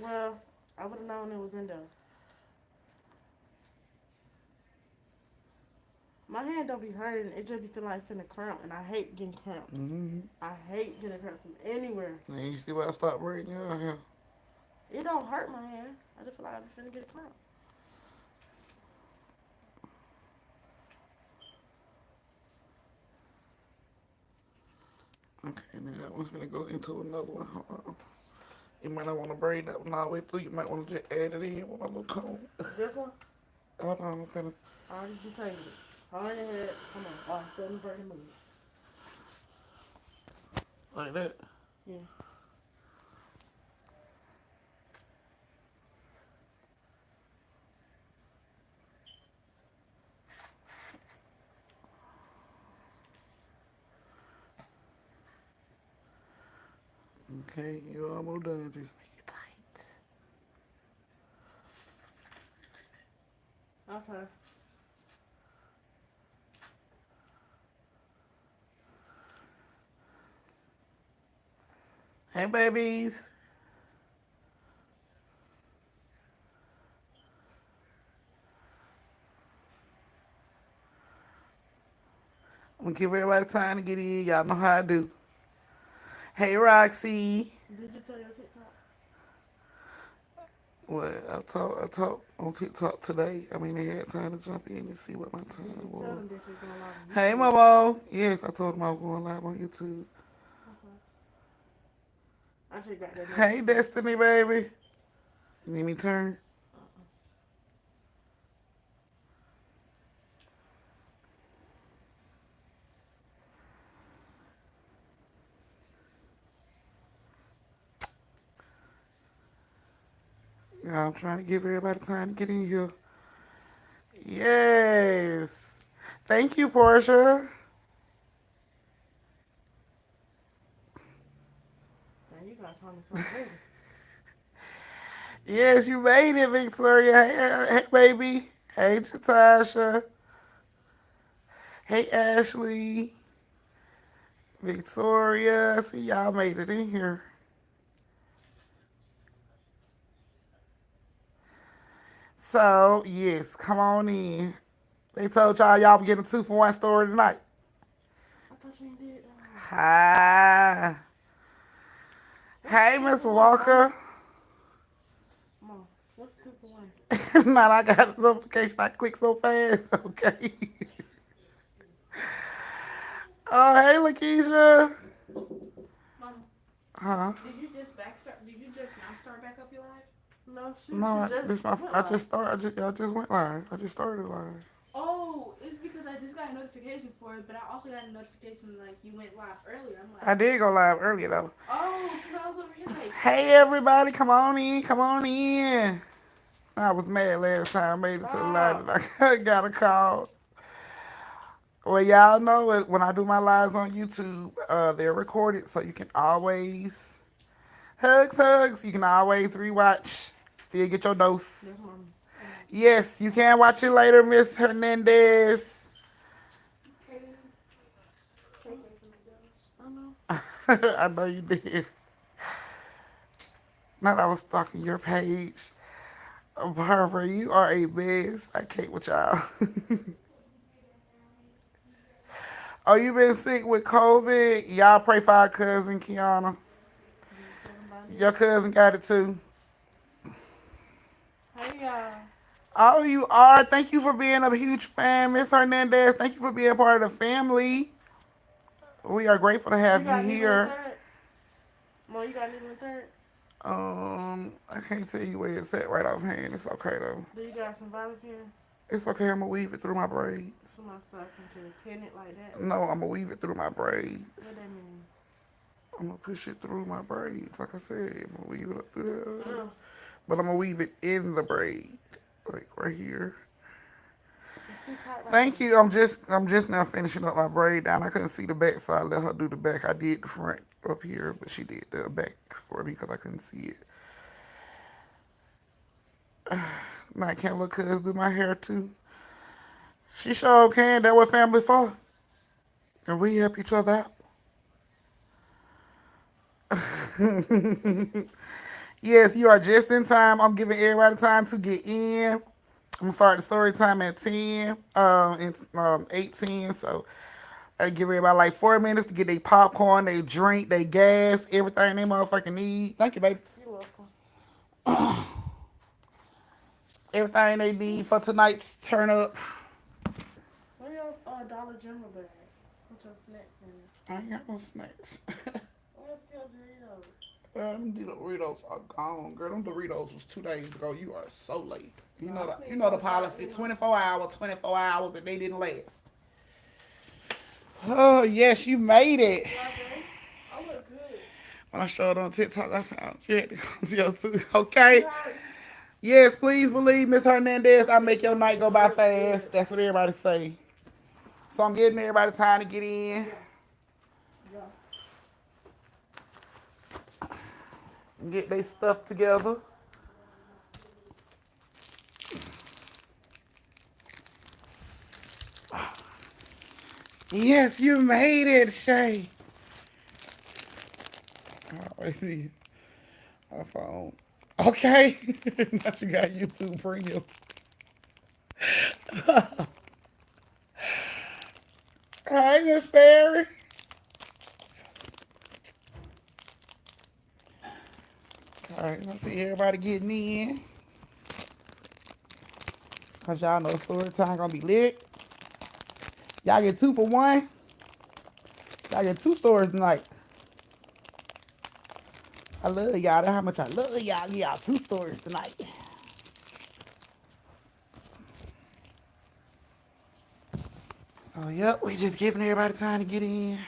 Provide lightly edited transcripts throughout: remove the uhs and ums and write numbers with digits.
Well, I would have known it was in there. My hand don't be hurting. It just be feeling like finna cramp, and I hate getting cramps. Mm-hmm. I hate getting cramps from anywhere. And you see why I stopped braiding your hair? It don't hurt my hand. I just feel like I'm finna get a cramp. Okay, now that one's gonna go into another one. Hold on. You might not want to braid that one all the way through. You might want to just add it in with my little comb. This one, Hold on, I'm finna. I already detangled it. Hold your head. Come on. Oh, I'm still in the burning mood. Like that. Yeah. Okay, you're almost done. Just make it tight. Okay. Hey, babies. I'm gonna give everybody time to get in. Y'all know how I do. Hey, Roxy. Did you tell your TikTok? Well, I talked on TikTok today. I mean, they had time to jump in and see what my Did you time tell was. them that you're going live on Hey, YouTube? Momo. Yes, I told them I was going live on YouTube. Okay. I just got that Hey, notification. Destiny, baby. You need me to turn? Uh-uh. Yeah, I'm trying to give everybody time to get in here. Yes. Thank you, Portia. Now you gotta call me something later. Yes, you made it, Victoria. Hey, baby. Hey, Jatasha. Hey, Ashley. Victoria. See, y'all made it in here. So, yes, come on in. They told y'all be getting a 2-for-1 story tonight. I thought you ain't did that one. Hi. What's Hey, two Miss for one, Mama? Walker. Mama, what's two for one? Now I got a notification. I clicked so fast. Okay. Oh, hey, Lakeisha. Mama, Huh? did you just back start? Did you just now start back up your live? No, she No, she just went I live. just started. I just went live. I just started live. Oh, it's because I just got a notification for it, but I also got a notification like you went live earlier. I'm I like, did go live earlier though. oh, because I was over here like, Hey, everybody, come on in. Come on in. I was mad last time. I made it to the live Stop. and I got a call. Well, y'all know it, when I do my lives on YouTube, they're recorded, so you can always hugs. You can always rewatch. Still get your dose. That's Mama's. Yes, you can watch it later, Miss Hernandez. hey, hey, baby girl. I know. I know you did. Not I was stalking your page. Barbara, you are a mess. I can't with y'all. Oh, you been sick with COVID? Y'all pray for our cousin Kiana. Did you tell them about me? Your cousin got it too. Hey, y'all. Oh, you are. Thank you for being a huge fan, Miss Hernandez. Thank you for being part of the family. We are grateful to You have you got needle and here. third? Mom, you got needle and third? I can't tell you where it's at right offhand. It's okay though. Do you got some bobby pins? It's okay. I'm gonna weave it through my braids. To my son can just pin it like that. No, I'm gonna weave it through my What braids. that mean? I'm gonna push it through my braids. Like I said, I'm gonna weave it up through there. Ugh, But I'm gonna weave it in the braid, like right here. it's too tight right Thank there. you. I'm just now finishing up my braid down. I couldn't see the back, so I let her do the back. I did the front up here, but she did the back for me because I couldn't see it. Now I can't look cuz do my hair too. She sure can. That what family for. And we help each other out. Yes, you are just in time. I'm giving everybody time to get in. I'm gonna start the story time at 10, and 8:10. So I give everybody like 4 minutes to get their popcorn, they drink, they gas, everything they motherfucking need. Thank you, baby. You're welcome. Everything they need for tonight's turn up. Where your Dollar General bag? Put your snacks in it. I ain't got no snacks. Where's your Doritos? Them Doritos are gone, girl. Them Doritos was 2 days ago. You are so late. You No, know I the you seen know the folks out policy. there. 24 hours, 24 hours, and they didn't last. Oh yes, you made it. Do I do? I look good. When I showed on TikTok, I found you had to come to your too. You Okay. heard? Yes, please believe Miss Hernandez. I make your night go by fast. That's what everybody say. So I'm getting everybody time to get in Yeah. Yeah. and get their stuff together. Yes, you made it, Shay. Oh, I see my phone. Okay. Now you got YouTube Premium. Hey, Miss Fairy. All right, let's see everybody getting in. Cause y'all know story time gonna be lit. Y'all get 2 for 1. Y'all get 2 stories tonight. I love y'all. That's how much I love y'all. Give y'all 2 stories tonight. So yep, we just giving everybody time to get in.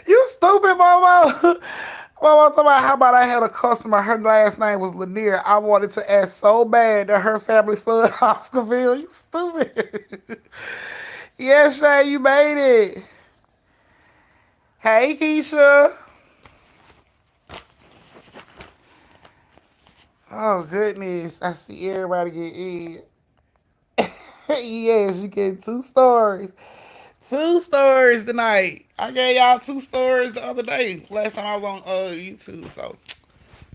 You stupid, mama. Mama, talking about how about I had a customer. Her last name was Lanier. I wanted to ask so bad that her family fled Oscarville. You stupid. Yes, Shay, you made it. Hey, Keisha. Oh goodness, I see everybody get in. Yes, you get 2 stories. 2 stories tonight. I gave y'all 2 stories the other day. Last time I was on YouTube. So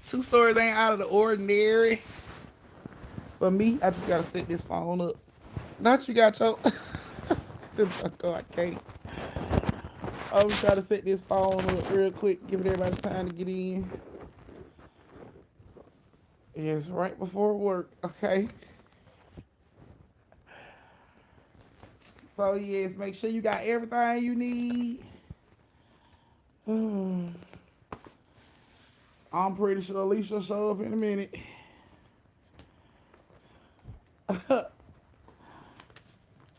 2 stories ain't out of the ordinary. For me, I just gotta set this phone up. Not you got your oh, I can't. I'm trying to set this phone up real quick, giving everybody time to get in. It's right before work, okay? So yes, make sure you got everything you need. I'm pretty sure Alicia will show up in a minute.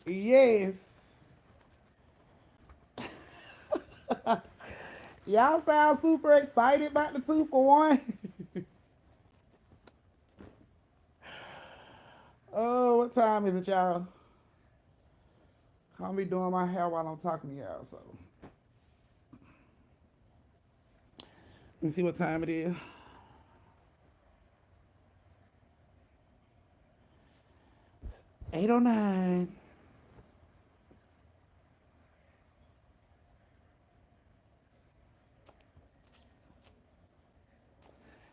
Yes. Y'all sound super excited about the 2 for 1. Oh, what time is it, y'all? I'll be doing my hair while I'm talking to y'all, so. Let me see what time it is. 8:09.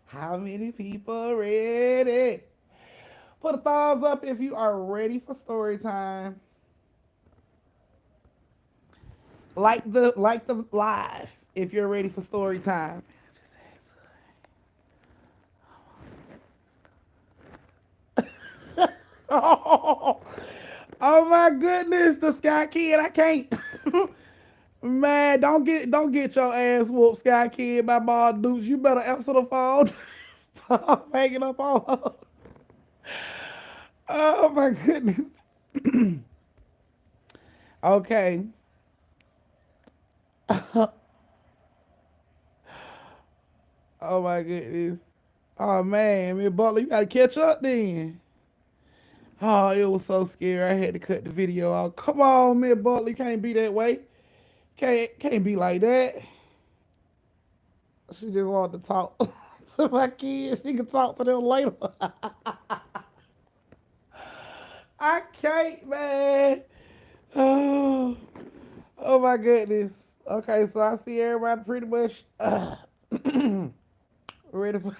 How many people ready? Put a thumbs up if you are ready for story time. Like the live if you're ready for story time. Oh, oh my goodness, the Sky Kid, I can't. Man, don't get your ass whooped, Sky Kid, by Bob Dukes. You better answer the phone. Stop hanging up on her. Oh my goodness. Okay. Oh my goodness. Oh man, Miss Butler, you gotta catch up then. Oh, it was so scary. I had to cut the video out. Come on, Miss Butler, you can't be that way. Can't be like that. She just wanted to talk to my kids. She can talk to them later. I can't, man. Oh, oh my goodness. Okay, so I see everybody pretty much ready for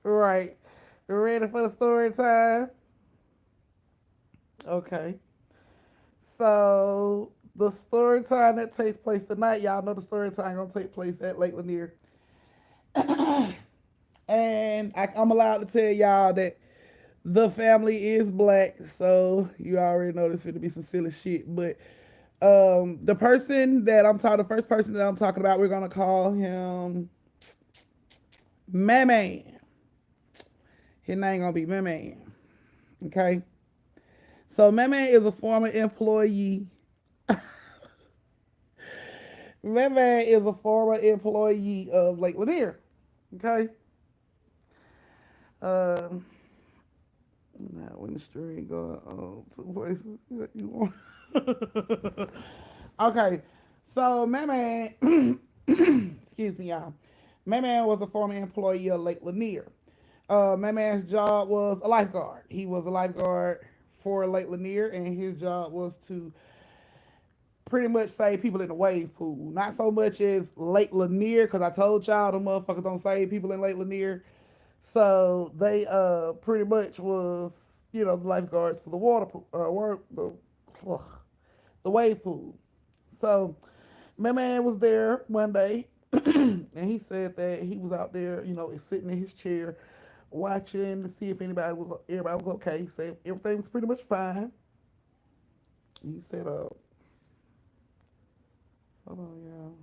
right. Ready for the story time. Okay. So the story time that takes place tonight, y'all know the story time gonna take place at Lake Lanier. And I'm allowed to tell y'all that the family is black, so you already know this is gonna be some silly shit. But the person that I'm talking, the first person that I'm talking about, we're gonna call him Man. His name gonna be Man. Okay. So Man is a former employee. Man is a former employee of Lake Lanier. Okay. Um, now when the string going on two places, what you want? Okay, so my man, excuse me, y'all. My man was a former employee of Lake Lanier. My man's job was a lifeguard. He was a lifeguard for Lake Lanier, and his job was to pretty much save people in the wave pool. Not so much as Lake Lanier, because I told y'all the motherfuckers don't save people in Lake Lanier. So they pretty much was, the lifeguards for the water pool, the wave pool. So my man was there one day, and he said that he was out there, sitting in his chair, watching to see if everybody was okay. He said everything was pretty much fine. He said, hold on, y'all.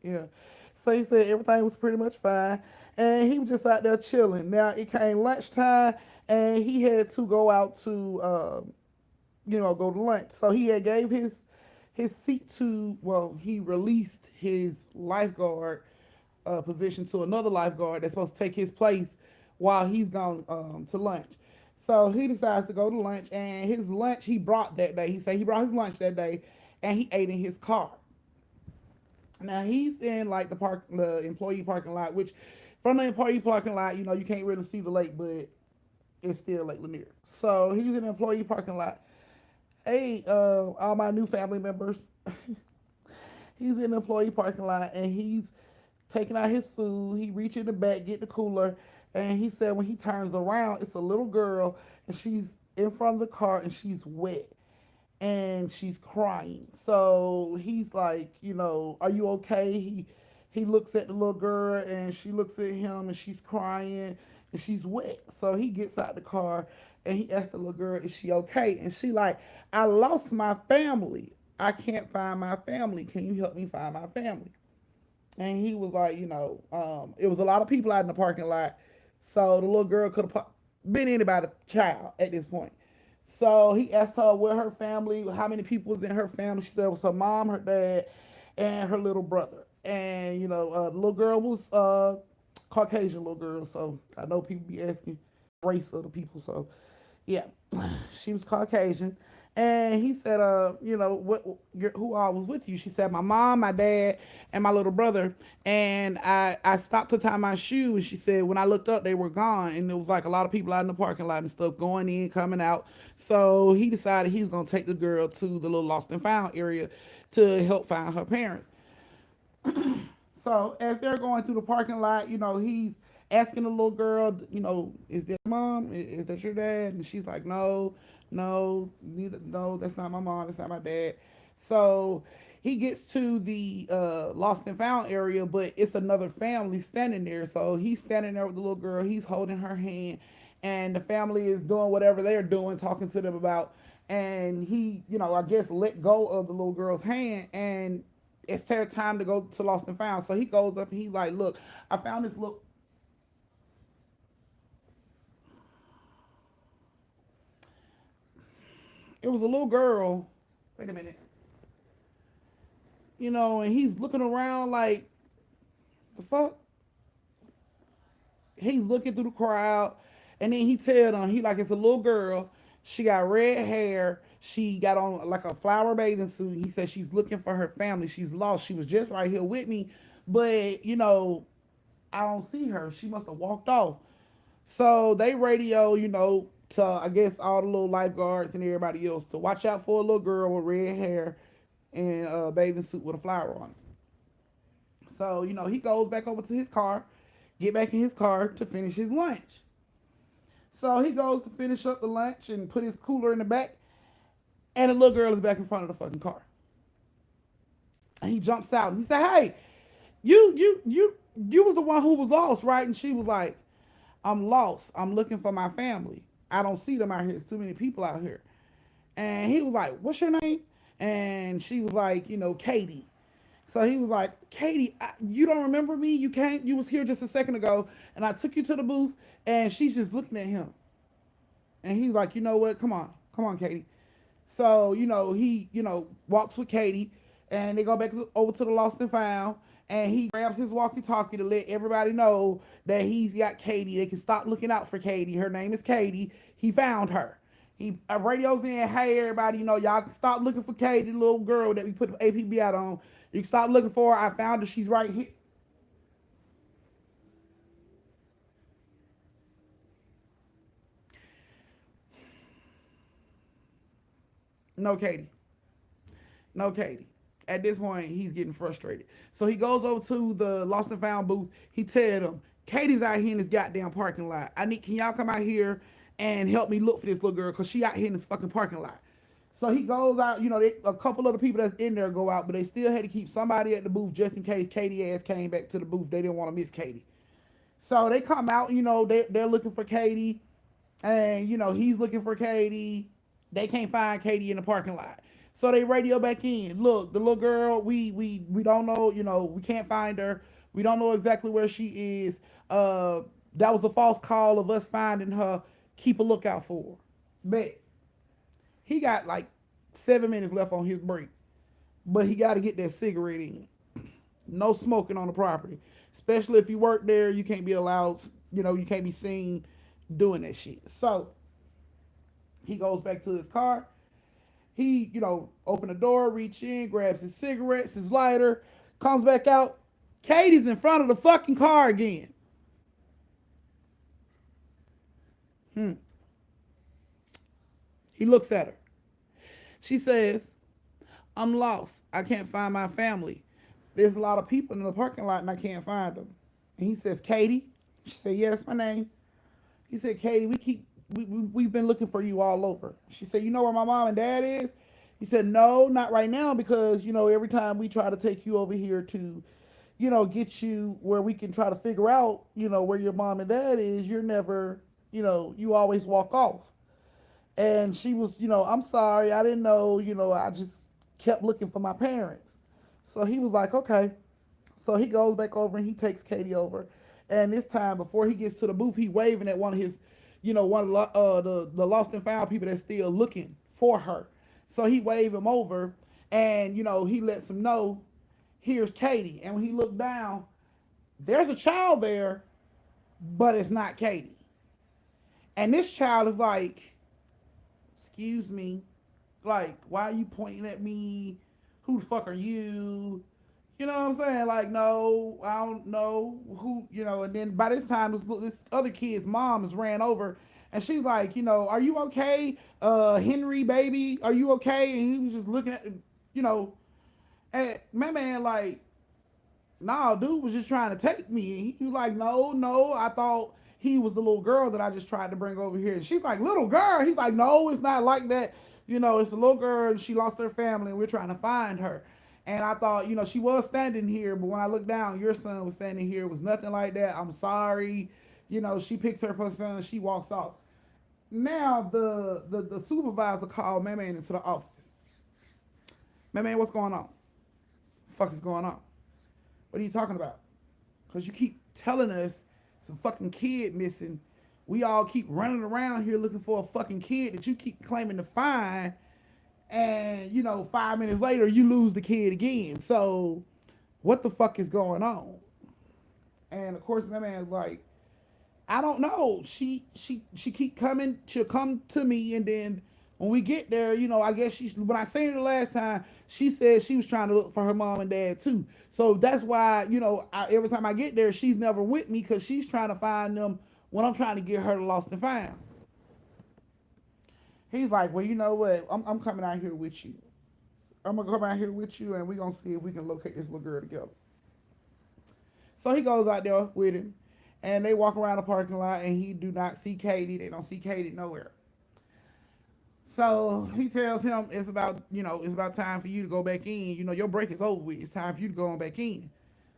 Yeah. So he said everything was pretty much fine, and he was just out there chilling. Now it came lunchtime, and he had to go out to, go to lunch. So he had gave his seat to, well, he released his lifeguard position to another lifeguard that's supposed to take his place while he's gone to lunch. So he decides to go to lunch, and his lunch he brought that day. He said he brought his lunch that day, and he ate in his car. Now he's in like the employee parking lot, which from the employee parking lot, you can't really see the lake, but it's still Lake Lanier. So he's in the employee parking lot. Hey, all my new family members, he's in the employee parking lot and he's taking out his food. He reach in the back, get the cooler, and he said when he turns around, it's a little girl and she's in front of the car and she's wet and she's crying. So he's like, are you okay? He looks at the little girl and she looks at him and she's crying and she's wet. So he gets out the car and he asks the little girl, is she okay? And she like, I lost my family. I can't find my family. Can you help me find my family? And he was like, it was a lot of people out in the parking lot. So the little girl could have been anybody's child at this point. So he asked her where her family, how many people was in her family. She said it was her mom, her dad, and her little brother. And, the little girl was Caucasian little girl. So I know people be asking race of the people. So yeah, she was Caucasian. And he said, who all was with you? She said, my mom, my dad, and my little brother. And I stopped to tie my shoe. And she said, when I looked up, they were gone. And there was like a lot of people out in the parking lot and stuff going in, coming out. So he decided he was going to take the girl to the little lost and found area to help find her parents. So as they're going through the parking lot, he's asking the little girl, is that mom? Is that your dad? And she's like, no, no, neither, no, that's not my mom, that's not my dad. So he gets to the lost and found area, but it's another family standing there. So he's standing there with the little girl, he's holding her hand, and the family is doing whatever they're doing, talking to them about. And he, I guess let go of the little girl's hand, and it's their time to go to lost and found. So he goes up and he's like, look, I found this little. It was a little girl. Wait a minute. And he's looking around like, the fuck? He's looking through the crowd, and then he tell them, he like, it's a little girl. She got red hair. She got on like a flower bathing suit. He said she's looking for her family. She's lost. She was just right here with me, but I don't see her. She must have walked off. So they radio, to, I guess, all the little lifeguards and everybody else to watch out for a little girl with red hair and a bathing suit with a flower on it. So, he goes back over to his car, get back in his car to finish his lunch. So he goes to finish up the lunch and put his cooler in the back, and the little girl is back in front of the fucking car. And he jumps out and he said, "Hey, you was the one who was lost, right?" And she was like, "I'm lost. I'm looking for my family. I don't see them out here. There's too many people out here." And he was like, "What's your name?" And she was like, "Katie." So he was like, "Katie, you don't remember me? You came, you was here just a second ago, and I took you to the booth." And she's just looking at him, and he's like, "You know what? Come on, Katie." So he walks with Katie, and they go back over to the lost and found, and he grabs his walkie-talkie to let everybody know that he's got Katie. They can stop looking out for Katie. Her name is Katie. He found her. He radios in, "Hey everybody, y'all can stop looking for Katie, the little girl that we put APB out on. You can stop looking for her. I found her. She's right here." No, Katie. No, Katie. At this point, he's getting frustrated. So he goes over to the lost and found booth. He tells them, "Katie's out here in this goddamn parking lot. Can y'all come out here and help me look for this little girl? Because she out here in this fucking parking lot." So he goes out, a couple of the people that's in there go out, but they still had to keep somebody at the booth just in case Katie ass came back to the booth. They didn't want to miss Katie. So they come out, they're looking for Katie, and, he's looking for Katie. They can't find Katie in the parking lot. So they radio back in. "Look, the little girl, we don't know, we can't find her. We don't know exactly where she is. That was a false call of us finding her. Keep a lookout for her." But he got like 7 minutes left on his break. But he got to get that cigarette in. No smoking on the property. Especially if you work there, you can't be allowed, you can't be seen doing that shit. So he goes back to his car. He, open the door, reach in, grabs his cigarettes, his lighter, comes back out. Katie's in front of the fucking car again. He looks at her. She says, "I'm lost. I can't find my family. There's a lot of people in the parking lot and I can't find them." And he says, "Katie?" She said, "Yeah, that's my name." He said, "Katie, we've been looking for you all over." She said, "You know where my mom and dad is?" He said, "No, not right now, because, every time we try to take you over here to, get you where we can try to figure out, where your mom and dad is, you're never, you always walk off." And she was, "I'm sorry, I didn't know, I just kept looking for my parents." So he was like, "Okay." So he goes back over and he takes Katie over. And this time, before he gets to the booth, he waving at one of his, one of the lost and found people that's still looking for her. So he waved him over, and he lets him know, "Here's Katie." And when he looked down, there's a child there, but it's not Katie. And this child is like, "Excuse me, like, why are you pointing at me? Who the fuck are you?" You know what I'm saying? Like, "No, I don't know who," and then by this time, this other kid's mom has ran over, and she's like, "Are you okay? Henry, baby, are you okay?" And he was just looking at, and my man, like, "Nah, dude was just trying to take me." And he was like, No, I thought he was the little girl that I just tried to bring over here." And she's like, "Little girl?" He's like, "No, it's not like that. It's a little girl, and she lost her family, and we're trying to find her. And I thought, she was standing here, but when I looked down, your son was standing here. It was nothing like that. I'm sorry." She picks her son, she walks off. Now the supervisor called my man into the office. "My man, what's going on? What the fuck is going on? What are you talking about? Because you keep telling us some fucking kid missing. We all keep running around here looking for a fucking kid that you keep claiming to find. And, 5 minutes later, you lose the kid again. So, what the fuck is going on?" And, of course, my man's like, "I don't know. She keep coming. She'll come to me, and then when we get there, I guess when I seen her the last time, she said she was trying to look for her mom and dad too. So that's why, every time I get there, she's never with me, because she's trying to find them when I'm trying to get her lost and found." He's like, well, you know what? I'm coming out here with you. I'm gonna come out here with you, and we gonna see if we can locate this little girl together. So he goes out there with him, and they walk around the parking lot, and he do not see Katie. They don't see Katie nowhere. So he tells him it's about time for you to go back in. Your break is over with. It's time for you to go on back in.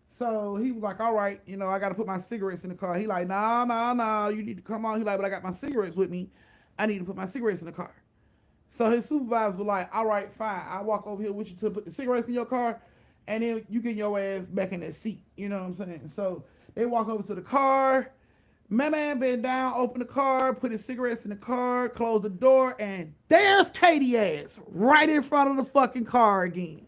So he was like, all right, I got to put my cigarettes in the car. He like, nah, nah, nah, you need to come on. He like, but I got my cigarettes with me. I need to put my cigarettes in the car. So his supervisor was like, all right, fine. I'll walk over here with you to put the cigarettes in your car, and then you get your ass back in that seat. You know what I'm saying? So they walk over to the car. My man bent down, opened the car, put his cigarettes in the car, closed the door, and there's Katie ass right in front of the fucking car again.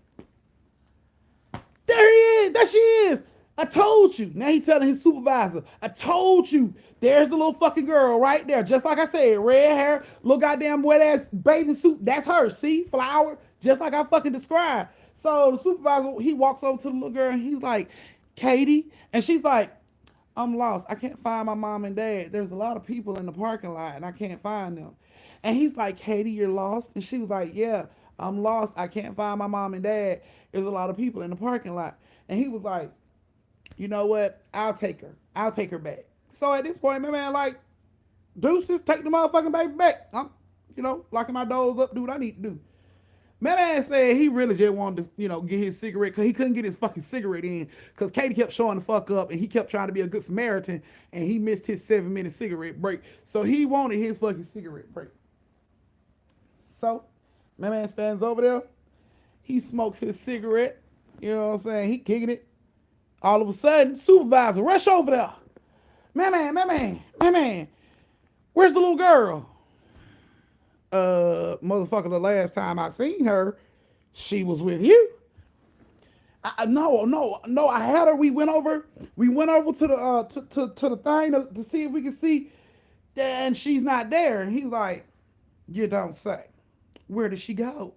There he is. There she is. I told you. Now he telling his supervisor, I told you. There's the little fucking girl right there. Just like I said, red hair, little goddamn wet ass bathing suit. That's her. See? Flower. Just like I fucking described. So the supervisor, he walks over to the little girl and he's like, Katie. And she's like, I'm lost. I can't find my mom and dad. There's a lot of people in the parking lot and I can't find them. And he's like, Katie, you're lost? And she was like, yeah, I'm lost. I can't find my mom and dad. There's a lot of people in the parking lot. And he was like, you know what? I'll take her. I'll take her back. So at this point, my man, like, deuces, take the motherfucking baby back. I'm, locking my doors up, do what I need to do. My man said he really just wanted to, get his cigarette because he couldn't get his fucking cigarette in because Katie kept showing the fuck up and he kept trying to be a good Samaritan and he missed his 7-minute cigarette break. So he wanted his fucking cigarette break. So my man stands over there. He smokes his cigarette. You know what I'm saying? He kicking it. All of a sudden, supervisor, rush over there. Man, where's the little girl? Motherfucker, the last time I seen her, she was with you. No, I had her. We went over to the to the thing to see if we could see, and she's not there. And he's like, you don't say. Where did she go?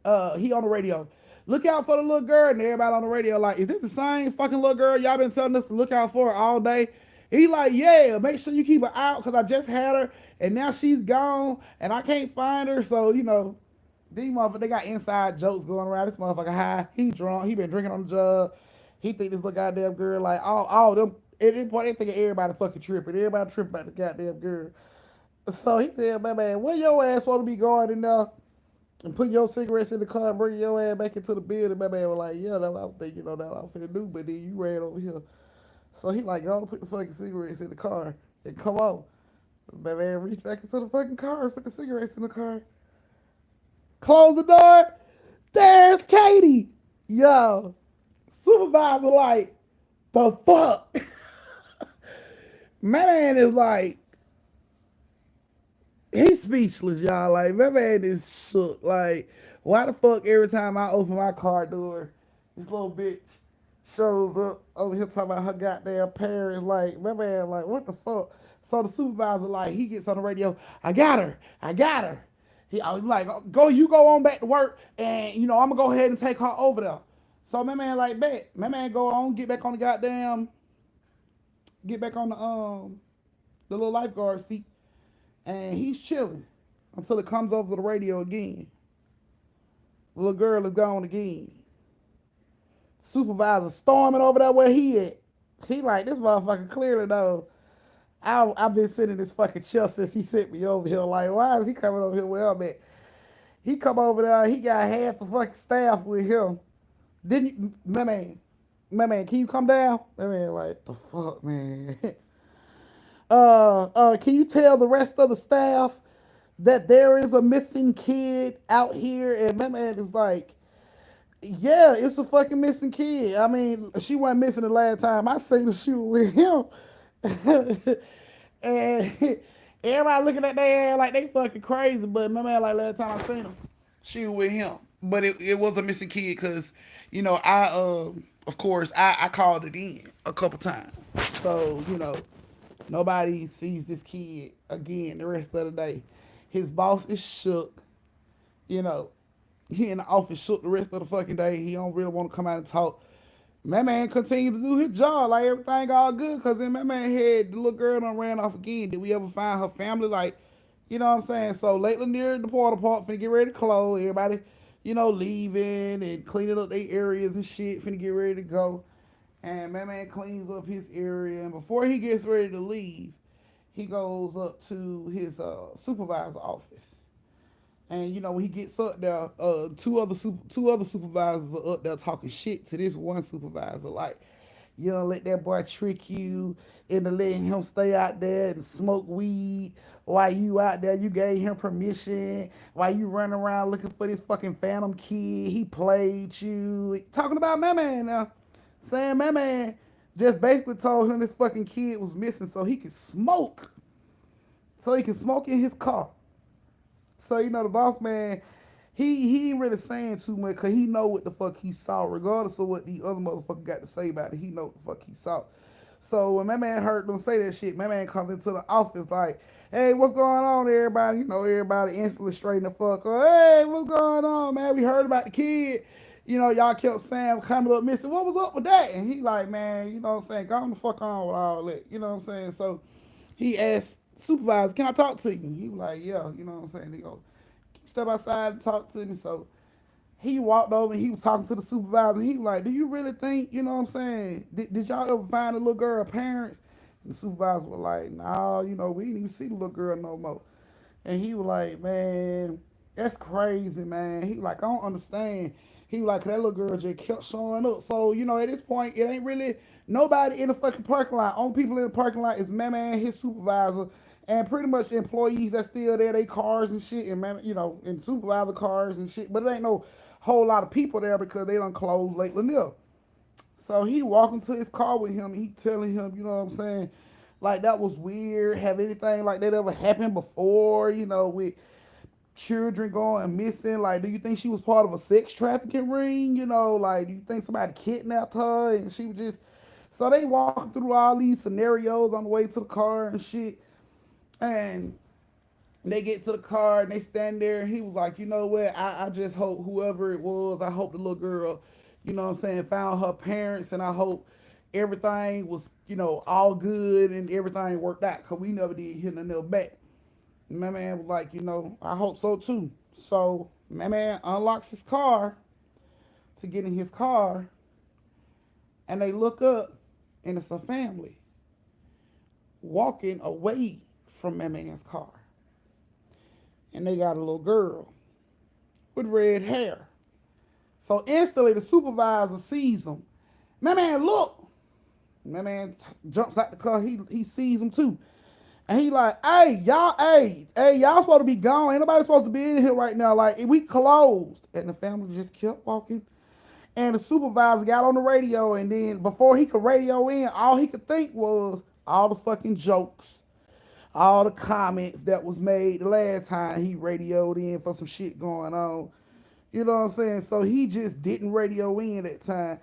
He on the radio. Look out for the little girl, and everybody on the radio like, is this the same fucking little girl y'all been telling us to look out for all day? He like, yeah, make sure you keep her out because I just had her and now she's gone and I can't find her. So, these motherfuckers, they got inside jokes going around. This motherfucker high. He drunk. He been drinking on the job. He think this little goddamn girl, like, all them, at this point, they think everybody fucking tripping. Everybody tripping about this goddamn girl. So he said, man, where your ass want to be going in there? And put your cigarettes in the car and bring your ass back into the building. My man was like, yeah, that's what I was thinking, that's what I was finna do, but then you ran over here. So he like, y'all put the fucking cigarettes in the car and come on. My man reached back into the fucking car and put the cigarettes in the car. Close the door. There's Katie. Yo. Supervisor like, the fuck? My man is like, he's speechless, y'all. Like, my man is shook. Like, why the fuck every time I open my car door, this little bitch shows up over here talking about her goddamn parents? Like, my man, like, what the fuck? So the supervisor, like, he gets on the radio, I got her. He like, you go on back to work, and, I'm going to go ahead and take her over there. So my man, like, bet. My man go on, get back on the little lifeguard seat. And he's chilling until it comes over to the radio again. The little girl is gone again. Supervisor storming over there where he at. He like, this motherfucker clearly though. I've been sitting in this fucking chair since he sent me over here. Like, why is he coming over here where I'm at? He come over there, he got half the fucking staff with him. Didn't you, my man, can you come down? My man like, the fuck, man? Can you tell the rest of the staff that there is a missing kid out here? And my man is like, yeah, it's a fucking missing kid. I mean, she wasn't missing the last time I seen her. She was with him. And everybody looking at their ass like they fucking crazy. But my man, like, last time I seen her, she was with him. But it was a missing kid because, of course, I called it in a couple times. So, nobody sees this kid again the rest of the day. His boss is shook. He in the office shook the rest of the fucking day. He don't really want to come out and talk. My man continues to do his job like everything all good because then my man had the little girl done ran off again. Did we ever find her family? Like, You know what I'm saying? So late Lanier in the porta park, finna get ready to close. Everybody, leaving and cleaning up their areas and shit, finna get ready to go. And my man cleans up his area, and before he gets ready to leave, he goes up to his supervisor office. And when he gets up there, two other supervisors are up there talking shit to this one supervisor, like, you don't let that boy trick you into letting him stay out there and smoke weed while you out there. You gave him permission while you running around looking for this fucking phantom kid. He played you. Talking about my man now. Saying my man just basically told him this fucking kid was missing so he could smoke. So he can smoke in his car. So the boss man, he ain't really saying too much because he know what the fuck he saw, regardless of what the other motherfucker got to say about it. He know what the fuck he saw. So when my man heard them say that shit, my man comes into the office like, "Hey, what's going on, everybody?" Everybody instantly straighten the fuck up. "Hey, what's going on, man? We heard about the kid. Y'all kept saying coming up missing. What was up with that?" And he like, "Man, what I'm saying, go the fuck on with all that." You know what I'm saying? So he asked supervisor, "Can I talk to you?" He was like, "Yeah." You know what I'm saying? He go, "Step outside and talk to me." So he walked over and he was talking to the supervisor. He was like, "Do you really think, what I'm saying? Did y'all ever find the little girl parents?" And the supervisor was like, "No, we didn't even see the little girl no more." And he was like, "Man, that's crazy, man." He was like, "I don't understand." He was like, "That little girl just kept showing up." So, at this point, it ain't really nobody in the fucking parking lot. Only people in the parking lot is my man, his supervisor, and pretty much employees that's still there, they cars and shit, and man, and supervisor cars and shit. But it ain't no whole lot of people there because they don't close late Lanier. So he walking to his car with him and he telling him, what I'm saying, like that was weird. Have anything like that ever happened before, with children going missing? Like, do you think she was part of a sex trafficking ring? Like, do you think somebody kidnapped her and she was just. So they walking through all these scenarios on the way to the car and shit. And they get to the car and they stand there and he was like, "You know what, I just hope whoever it was, I hope the little girl, what I'm saying, found her parents, and I hope everything was, all good and everything worked out because we never did hear nothing else back." And my man was like, "I hope so too." So my man unlocks his car to get in his car and they look up and it's a family walking away from my man's car. And they got a little girl with red hair. So instantly the supervisor sees him. "My man, look." My man jumps out the car. He sees him too. And he like, hey, y'all supposed to be gone. Ain't nobody supposed to be in here right now. Like, we closed." And the family just kept walking. And the supervisor got on the radio, and then before he could radio in, all he could think was all the fucking jokes, all the comments that was made the last time he radioed in for some shit going on. You know what I'm saying? So he just didn't radio in that time.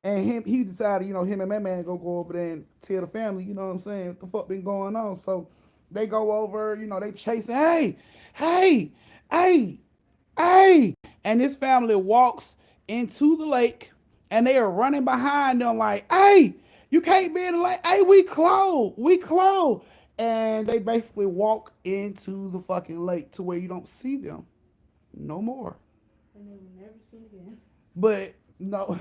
And he decided, him and my man gonna go over there and tell the family, you know what I'm saying, what the fuck been going on. So they go over, they chasing, hey, hey, hey. And this family walks into the lake and they are running behind them like, "Hey, you can't be in the lake. Hey, we close. And they basically walk into the fucking lake to where you don't see them no more. And they will never see again. But no,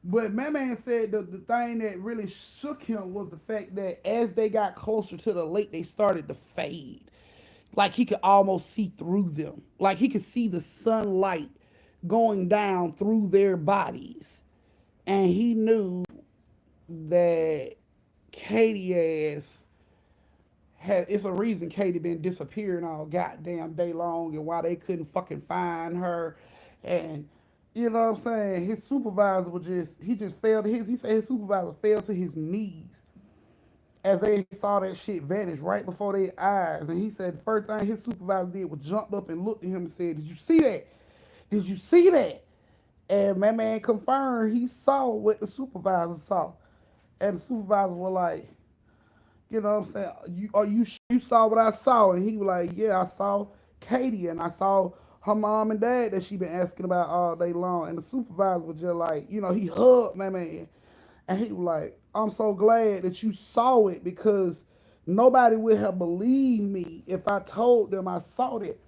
but my man said the thing that really shook him was the fact that as they got closer to the lake, they started to fade. Like he could almost see through them. Like he could see the sunlight going down through their bodies. And he knew that Katie ass had, it's a reason Katie been disappearing all goddamn day long and why they couldn't fucking find her. And you know what I'm saying? His supervisor was he just fell to he said his supervisor fell to his knees as they saw that shit vanish right before their eyes. And he said the first thing his supervisor did was jumped up and looked at him and said, "Did you see that? Did you see that?" And my man confirmed he saw what the supervisor saw. And the supervisor was like, you know what I'm saying, are you sure you saw what I saw? And he was like, "Yeah, I saw Katie and I saw her mom and dad that she been asking about all day long." And the supervisor was just like, he hugged my man. And he was like, "I'm so glad that you saw it because Nobody would have believed me if I told them I saw that.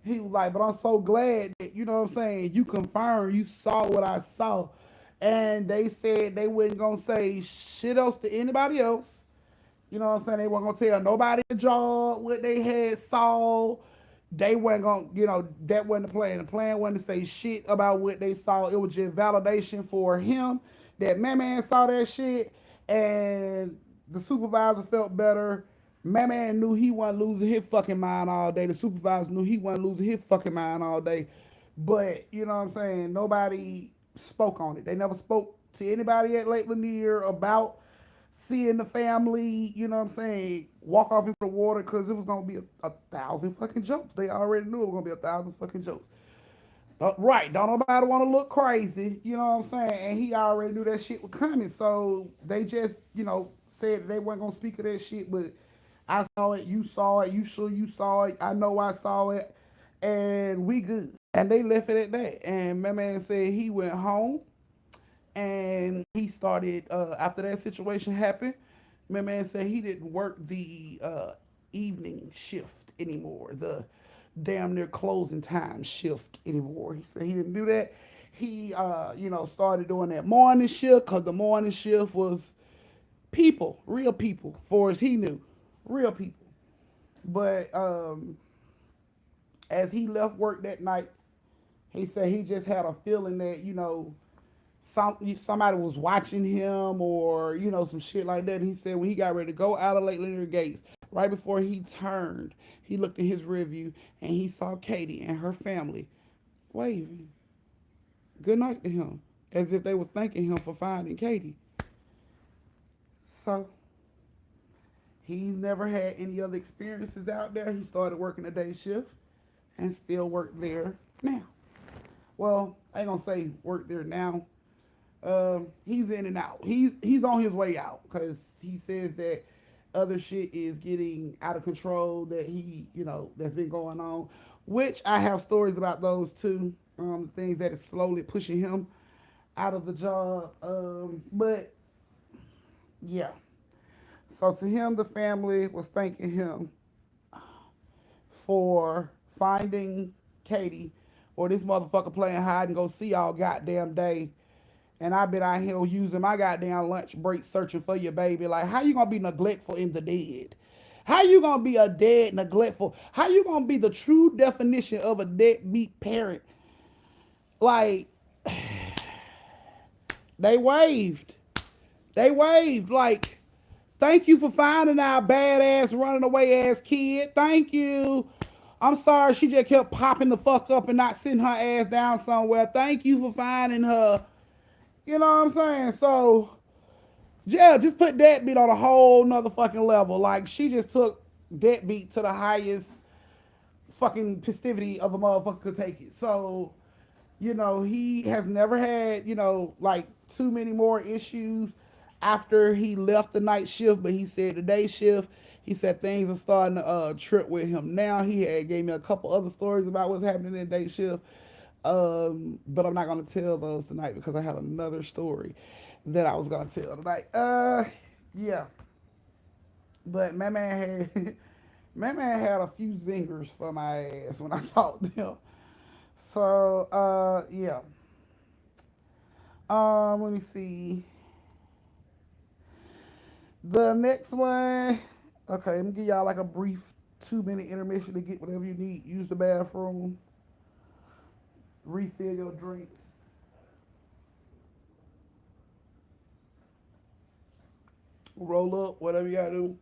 He was like, but I'm so glad that, you know what I'm saying, you confirmed you saw what I saw. And they said they wasn't going to say shit else to anybody else. You know what I'm saying? They weren't gonna tell nobody the job what they had saw. They weren't gonna, that wasn't the plan. The plan wasn't to say shit about what they saw. It was just validation for him that man saw that shit, and the supervisor felt better. Man knew he wasn't losing his fucking mind all day. The supervisor knew he wasn't losing his fucking mind all day. But you know what I'm saying? Nobody spoke on it. They never spoke to anybody at Lake Lanier about seeing the family, you know what I'm saying, walk off into the water because it was going to be a thousand fucking jokes. They already knew it was going to be a thousand fucking jokes. Right, don't nobody want to look crazy, you know what I'm saying? And he already knew that shit was coming. So they just, said they weren't going to speak of that shit, but I saw it, you sure you saw it, I know I saw it, and we good. And they left it at that. And my man said he went home and he started after that situation happened. My man said he didn't work the evening shift anymore, the damn near closing time shift anymore. He said he didn't do that. He started doing that morning shift because the morning shift was people, real people, for as he knew, real people. But as he left work that night, he said he just had a feeling that somebody was watching him or some shit like that. And he said when he got ready to go out of Lake Lanier Gates, right before he turned, he looked in his rear view and he saw Katie and her family waving good night to him as if they was thanking him for finding Katie. So he's never had any other experiences out there. He started working a day shift and still work there now. Well, I ain't gonna say work there now. He's in and out. He's on his way out because he says that other shit is getting out of control that that's been going on, which I have stories about those too. Things that is slowly pushing him out of the job. But yeah. So to him, the family was thanking him for finding Katie or this motherfucker playing hide and go see all goddamn day. And I've been out here using my goddamn lunch break searching for your baby. Like, how you gonna be neglectful in the dead? How you gonna be a dead neglectful? How you gonna be the true definition of a deadbeat parent? Like, they waved. They waved. Like, thank you for finding our badass running away ass kid. Thank you. I'm sorry she just kept popping the fuck up and not sitting her ass down somewhere. Thank you for finding her. You know what I'm saying? So, yeah, just put deadbeat on a whole nother fucking level. Like, she just took deadbeat to the highest fucking festivity of a motherfucker could take it. So, he has never had, like too many more issues after he left the night shift, but he said the day shift, he said things are starting to trip with him now. He had gave me a couple other stories about what's happening in the day shift. But I'm not gonna tell those tonight because I have another story that I was gonna tell tonight. Yeah. But my man had my man had a few zingers for my ass when I talked to him. So yeah. Let me see. The next one. Okay, let me give y'all like a brief 2-minute intermission to get whatever you need. Use the bathroom. Refill your drinks. Roll up, whatever you gotta do.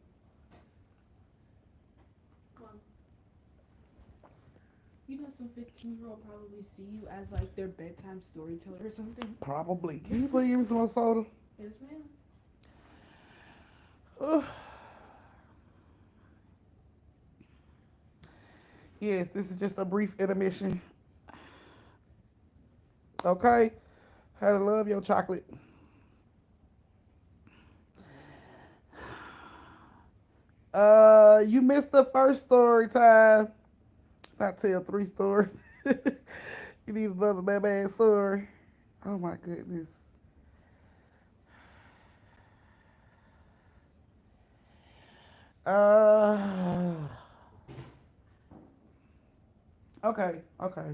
Um, some 15-year-old probably see you as like their bedtime storyteller or something. Probably. Can you please give me some more soda? Yes, ma'am. Yes, this is just a brief intermission. Okay? Had to love your chocolate. You missed the first story time. I tell 3 stories. You need another bad story. Oh my goodness. Uh, okay, okay,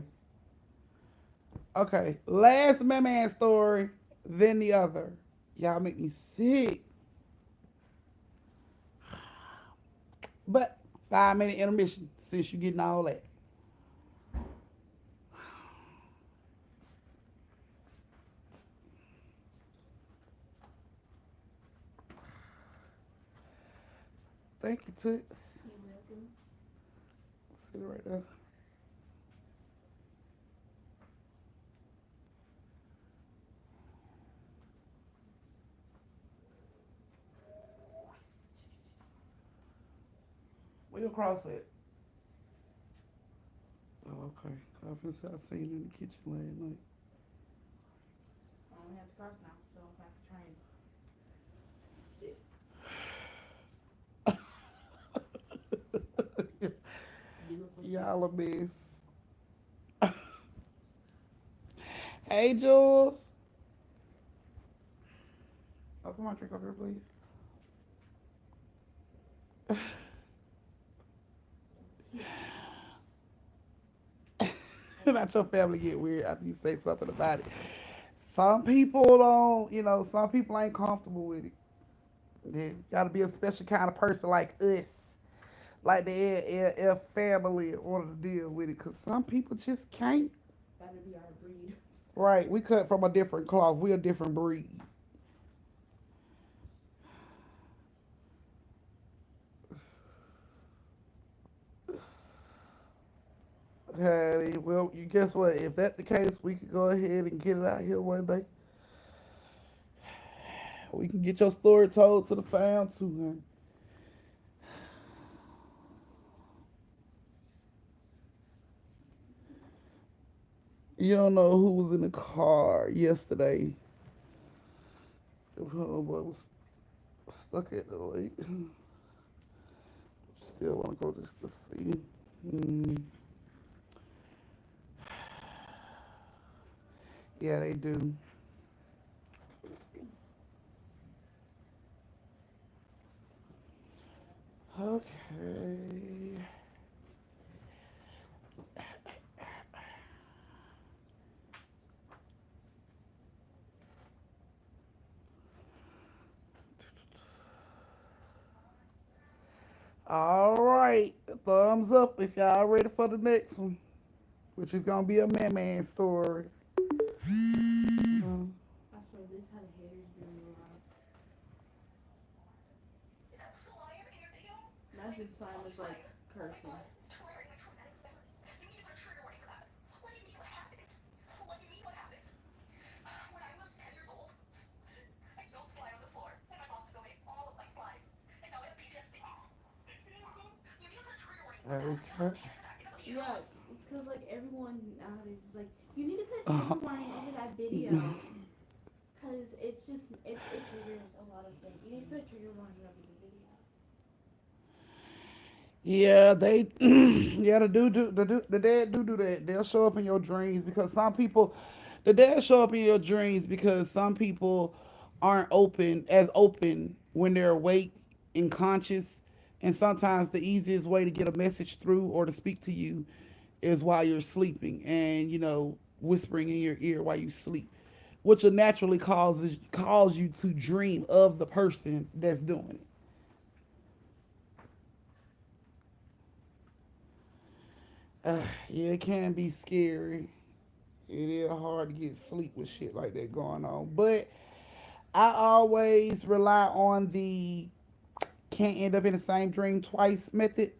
okay. Last man story, then the other. Y'all make me sick. But 5 minute intermission since you getting all that. Thank you, Toots. You're welcome. Sit it right there. Where your cross at? Oh, okay. Conference I seen in the kitchen last night. I only have to cross now, so if I have to try and do it for you. Y'all a mess. Hey, Jules. Oh, come on, drink over here, please. Not your family get weird after you say something about it. Some people don't, some people ain't comfortable with it. You gotta be a special kind of person like us, like the LF family, in order to deal with it. Cause some people just can't. That'll be our breed. Right, we cut from a different cloth. We a different breed. Hey, well, you guess what? If that's the case, we could go ahead and get it out here one day. We can get your story told to the fam too, man. You don't know who was in the car yesterday. Oh boy was stuck at the lake. Still want to go just to see. Mm, yeah, they do. Okay. All right. Thumbs up if y'all ready for the next one, which is gonna be a man story. Uh, I swear, this how the haters be around. Imagine slime is like cursing. okay. Yeah, it's because like everyone nowadays is like, you need to put a Uh, trigger warning over that video. Because it's just, it triggers a lot of things. You need to put a trigger warning over the video. yeah, they, yeah, the dad do that. They'll show up in your dreams because some people, the dad show up in your dreams because some people aren't open when they're awake and conscious, and sometimes the easiest way to get a message through or to speak to you is while you're sleeping and whispering in your ear while you sleep, which will naturally cause you to dream of the person that's doing it. Yeah, it can be scary. It is hard to get sleep with shit like that going on. But I always rely on the can't end up in the same dream twice method.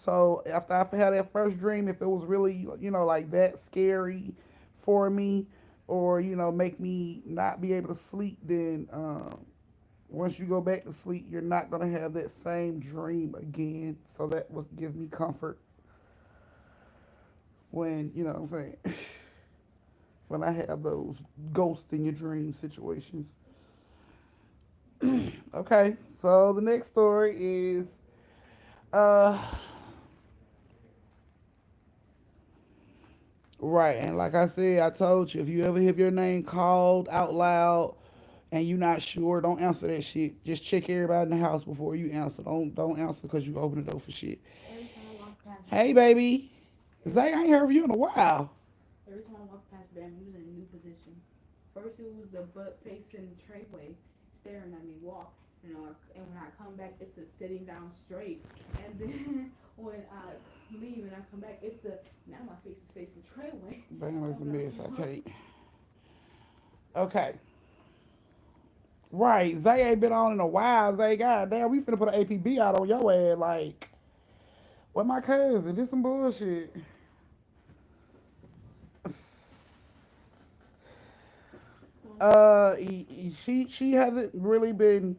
So after I had that first dream, if it was really, like that scary for me, or make me not be able to sleep, then once you go back to sleep, you're not gonna have that same dream again. So that was give me comfort when what I'm saying when I have those ghost in your dream situations. Okay, so the next story is uh right, and like I said, I told you if you ever hear your name called out loud, and you not sure, don't answer that shit. Just check everybody in the house before you answer. Don't answer because you open the door for shit. Every time I walk past Hey, Bam, baby. every Zay, I ain't heard from you in a while. every time I walk past Bam, he was in a new position. First, it was the butt facing trayway, staring at me walk. And when I come back, it's a sitting down straight. And then when I leave and I come back, it's the now my face is facing trayway. Bam is a I'm like, mess. I what? can't. Okay. Right. Zay ain't been on in a while. Zay, goddamn, we finna put an APB out on your ass. Like, what my cousin? This some bullshit. She hasn't really been.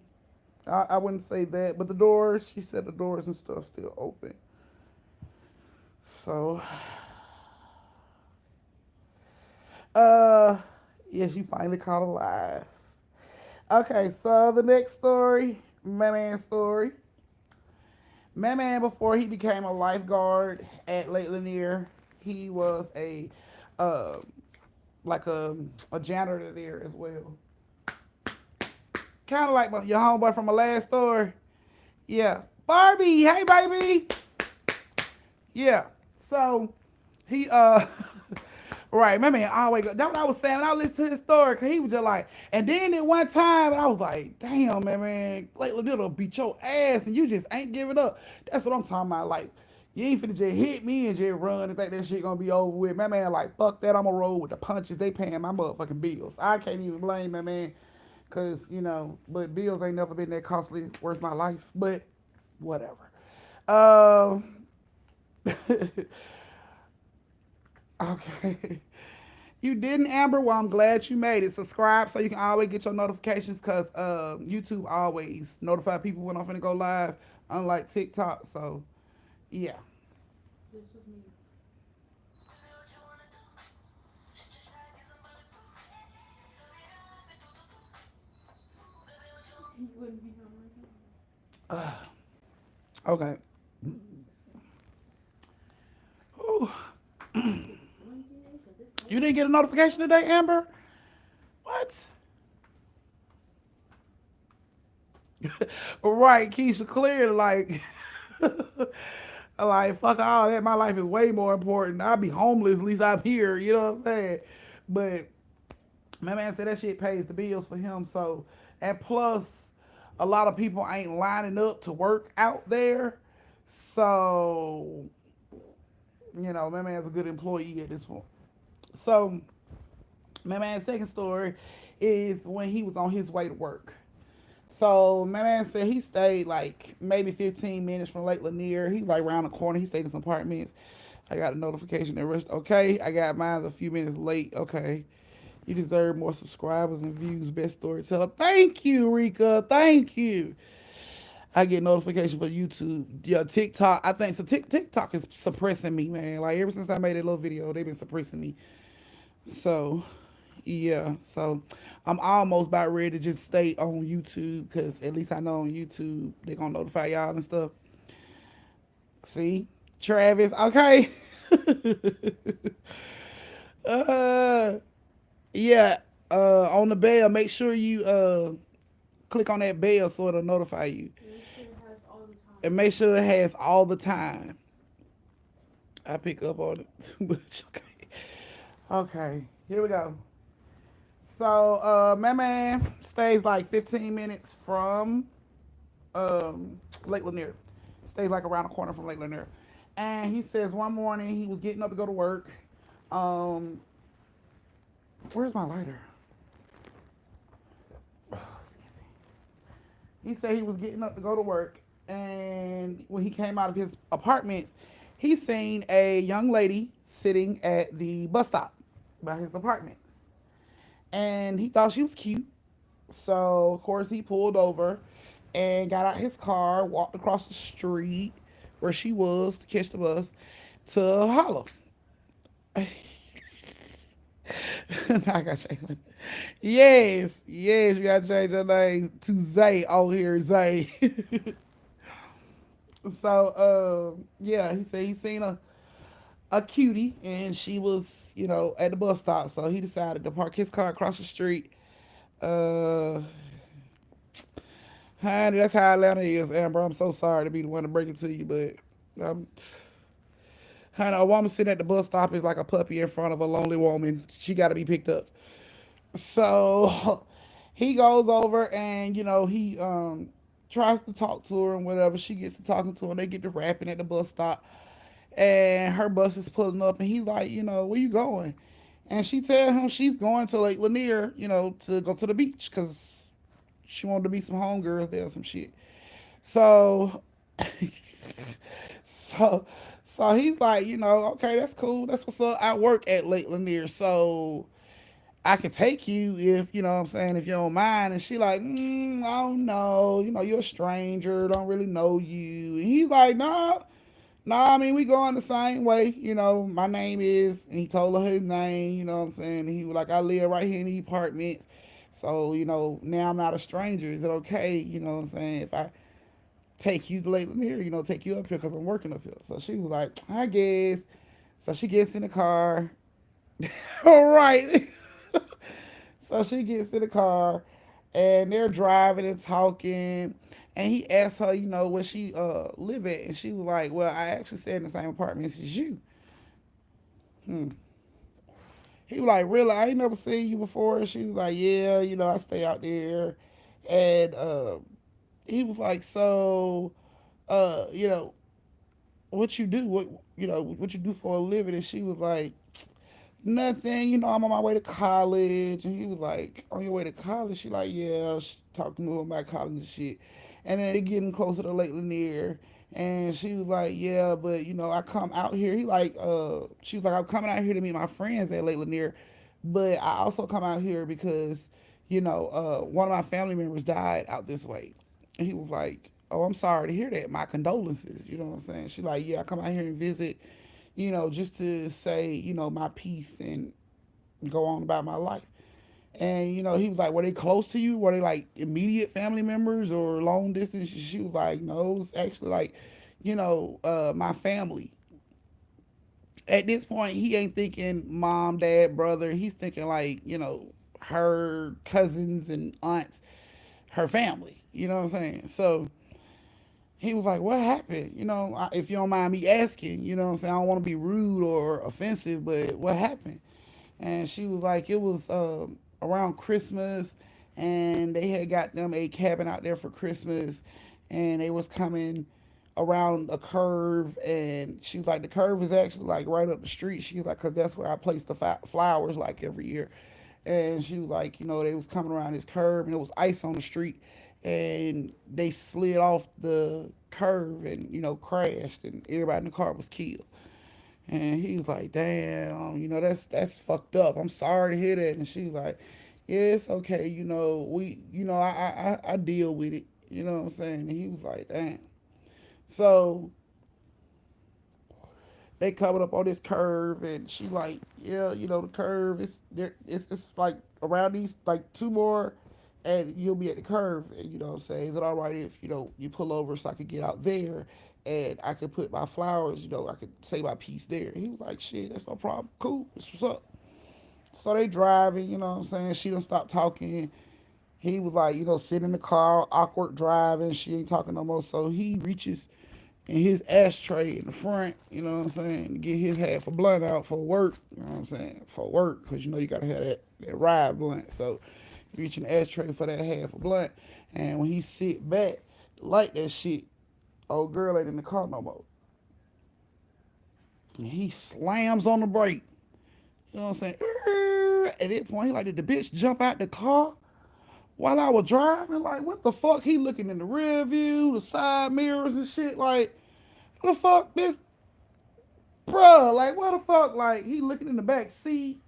I wouldn't say that, but the doors. She said the doors and stuff still open. So, uh, yeah, she finally caught alive. Okay, so the next story, my man story. My man, before he became a lifeguard at Lake Lanier, he was uh, like a janitor there as well. Kind of like your homeboy from my last story. Yeah, Barbie. Hey, baby. Yeah. So he right, my man always that's what I was saying when I listened to his story, cause he was just like, and then at one time I was like, damn, man, like little beat your ass and you just ain't giving up. That's what I'm talking about. Like, you ain't finna just hit me and just run and think that shit gonna be over with. My man, like, fuck that, I'ma roll with the punches. They paying my motherfucking bills. I can't even blame my man, cause but bills ain't never been that costly worth my life. But whatever. Um Okay. You didn't, Amber? Well, I'm glad you made it. Subscribe so you can always get your notifications because YouTube always notify people when I'm finna go live, unlike TikTok. So, yeah. This was me. You wouldn't be home right now. Okay. Whew. Is it snowing today? Cause it's You cold didn't get a outside. notification today, Amber? What? Right, Keisha, clearly, like, like, fuck all that. My life is way more important. I'll be homeless, at least I'm here. You know what I'm saying? But my man said that shit pays the bills for him. So, and plus, a lot of people ain't lining up to work out there. So, my man's a good employee at this point. So, my man's second story is when he was on his way to work. So, my man said he stayed like maybe 15 minutes from Lake Lanier. He was like around the corner. He stayed in some apartments. I got a notification that rushed. Okay, I got mine a few minutes late. Okay. You deserve more subscribers and views. Best storyteller. Thank you, Rika. Thank you. I get notification for YouTube. Yeah, TikTok. I think so. TikTok is suppressing me, man. Like ever since I made that little video, they've been suppressing me. So, yeah. So, I'm almost about ready to just stay on YouTube because at least I know on YouTube they're gonna notify y'all and stuff. See, Travis. Okay. uh, yeah. On the bell, make sure you click on that bell so it'll notify you. Make sure it has all the And time. make sure it has all the time. I pick up on it too much. Okay. Okay, here we go. So, my man stays like 15 minutes from Lake Lanier. Stays like around the corner from Lake Lanier. And he says one morning he was getting up to go to work. Um, where's my lighter? Oh, excuse me. He said he was getting up to go to work, and when he came out of his apartments, he seen a young lady sitting at the bus stop by his apartments, and he thought she was cute. So of course he pulled over and got out his car, walked across the street where she was to catch the bus to holler. I got to change my Yes, yes, we gotta change her name to Zay on here, Zay. So, yeah, he said he seen a cutie and she was, at the bus stop. So he decided to park his car across the street, Uh, Honey, that's how Atlanta is, Amber. I'm so sorry to be the one to break it to you, but honey, a woman sitting at the bus stop is like a puppy in front of a lonely woman. She got to be picked up. So he goes over and he tries to talk to her and whatever. She gets to talking to him. They get to rapping at the bus stop, and her bus is pulling up, and he's like, where you going? And she tells him she's going to Lake Lanier, to go to the beach because she wanted to meet some homegirls there or some shit. So, so, so he's like, okay, that's cool. That's what's up. I work at Lake Lanier, so I could take you if, what I'm saying, if you don't mind. And she like, I don't know. You're a stranger, don't really know you. And he's like, nah, I mean, we going the same way. My name is, and he told her his name, what I'm saying. And he was like, I live right here in the apartments. So, now I'm not a stranger. Is it okay, what I'm saying, if I take you later here, take you up here because I'm working up here. So she was like, I guess. So she gets in the car. All right. So she gets in the car and they're driving and talking. And he asked her, where she live at. And she was like, well, I actually stay in the same apartment as you. Hmm. He was like, really? I ain't never seen you before. And she was like, yeah, I stay out there. And he was like, so, uh, you know, what you do? What you do for a living? And she was like, nothing. I'm on my way to college. And he was like, on your way to college? She like, yeah. She talking to him about college and shit. And then they getting closer to Lake Lanier. And she was like, yeah, but I come out here. She was like, I'm coming out here to meet my friends at Lake Lanier, but I also come out here because, one of my family members died out this way. And he was like, oh, I'm sorry to hear that. My condolences. You know what I'm saying? She like, yeah, I come out here and visit, just to say, my piece and go on about my life. And he was like, were they close to you? Were they like immediate family members or long distance? She was like, no, it's actually like, my family. At this point, he ain't thinking mom, dad, brother. He's thinking like, her cousins and aunts, her family. You know what I'm saying? So he was like, what happened? If you don't mind me asking, what I'm saying? I don't want to be rude or offensive, but what happened? And she was like, it was around Christmas, and they had got them a cabin out there for Christmas, and they was coming around a curve, and she was like, the curve is actually like right up the street. She was like, because that's where I place the flowers like every year. And she was like, they was coming around this curve, and there was ice on the street, and they slid off the curve and crashed, and everybody in the car was killed. And he was like, damn, that's fucked up. I'm sorry to hear that. And she's like, yeah, it's okay. I deal with it. You know what I'm saying? And he was like, damn. So they covered up on this curve, and she like, yeah, the curve is there. It's like around these like two more, and you'll be at the curve. And what I'm saying, is it all right if you pull over so I could get out there, and I could put my flowers, I could say my piece there. He was like, shit, that's no problem. Cool, that's what's up. So they driving, what I'm saying. She done stopped talking. He was like, sitting in the car, awkward driving. She ain't talking no more. So he reaches in his ashtray in the front, what I'm saying, to get his half a blunt out for work, what I'm saying, for work, because you gotta have that ride blunt. So he reach in the ashtray for that half a blunt, and when he sit back, light that shit, old girl ain't in the car no more. And he slams on the brake. You know what I'm saying? At that point, he like, did the bitch jump out the car while I was driving? Like, what the fuck? He looking in the rear view, the side mirrors and shit. Like, what the fuck? This, bruh, like, what the fuck? Like, he looking in the back seat.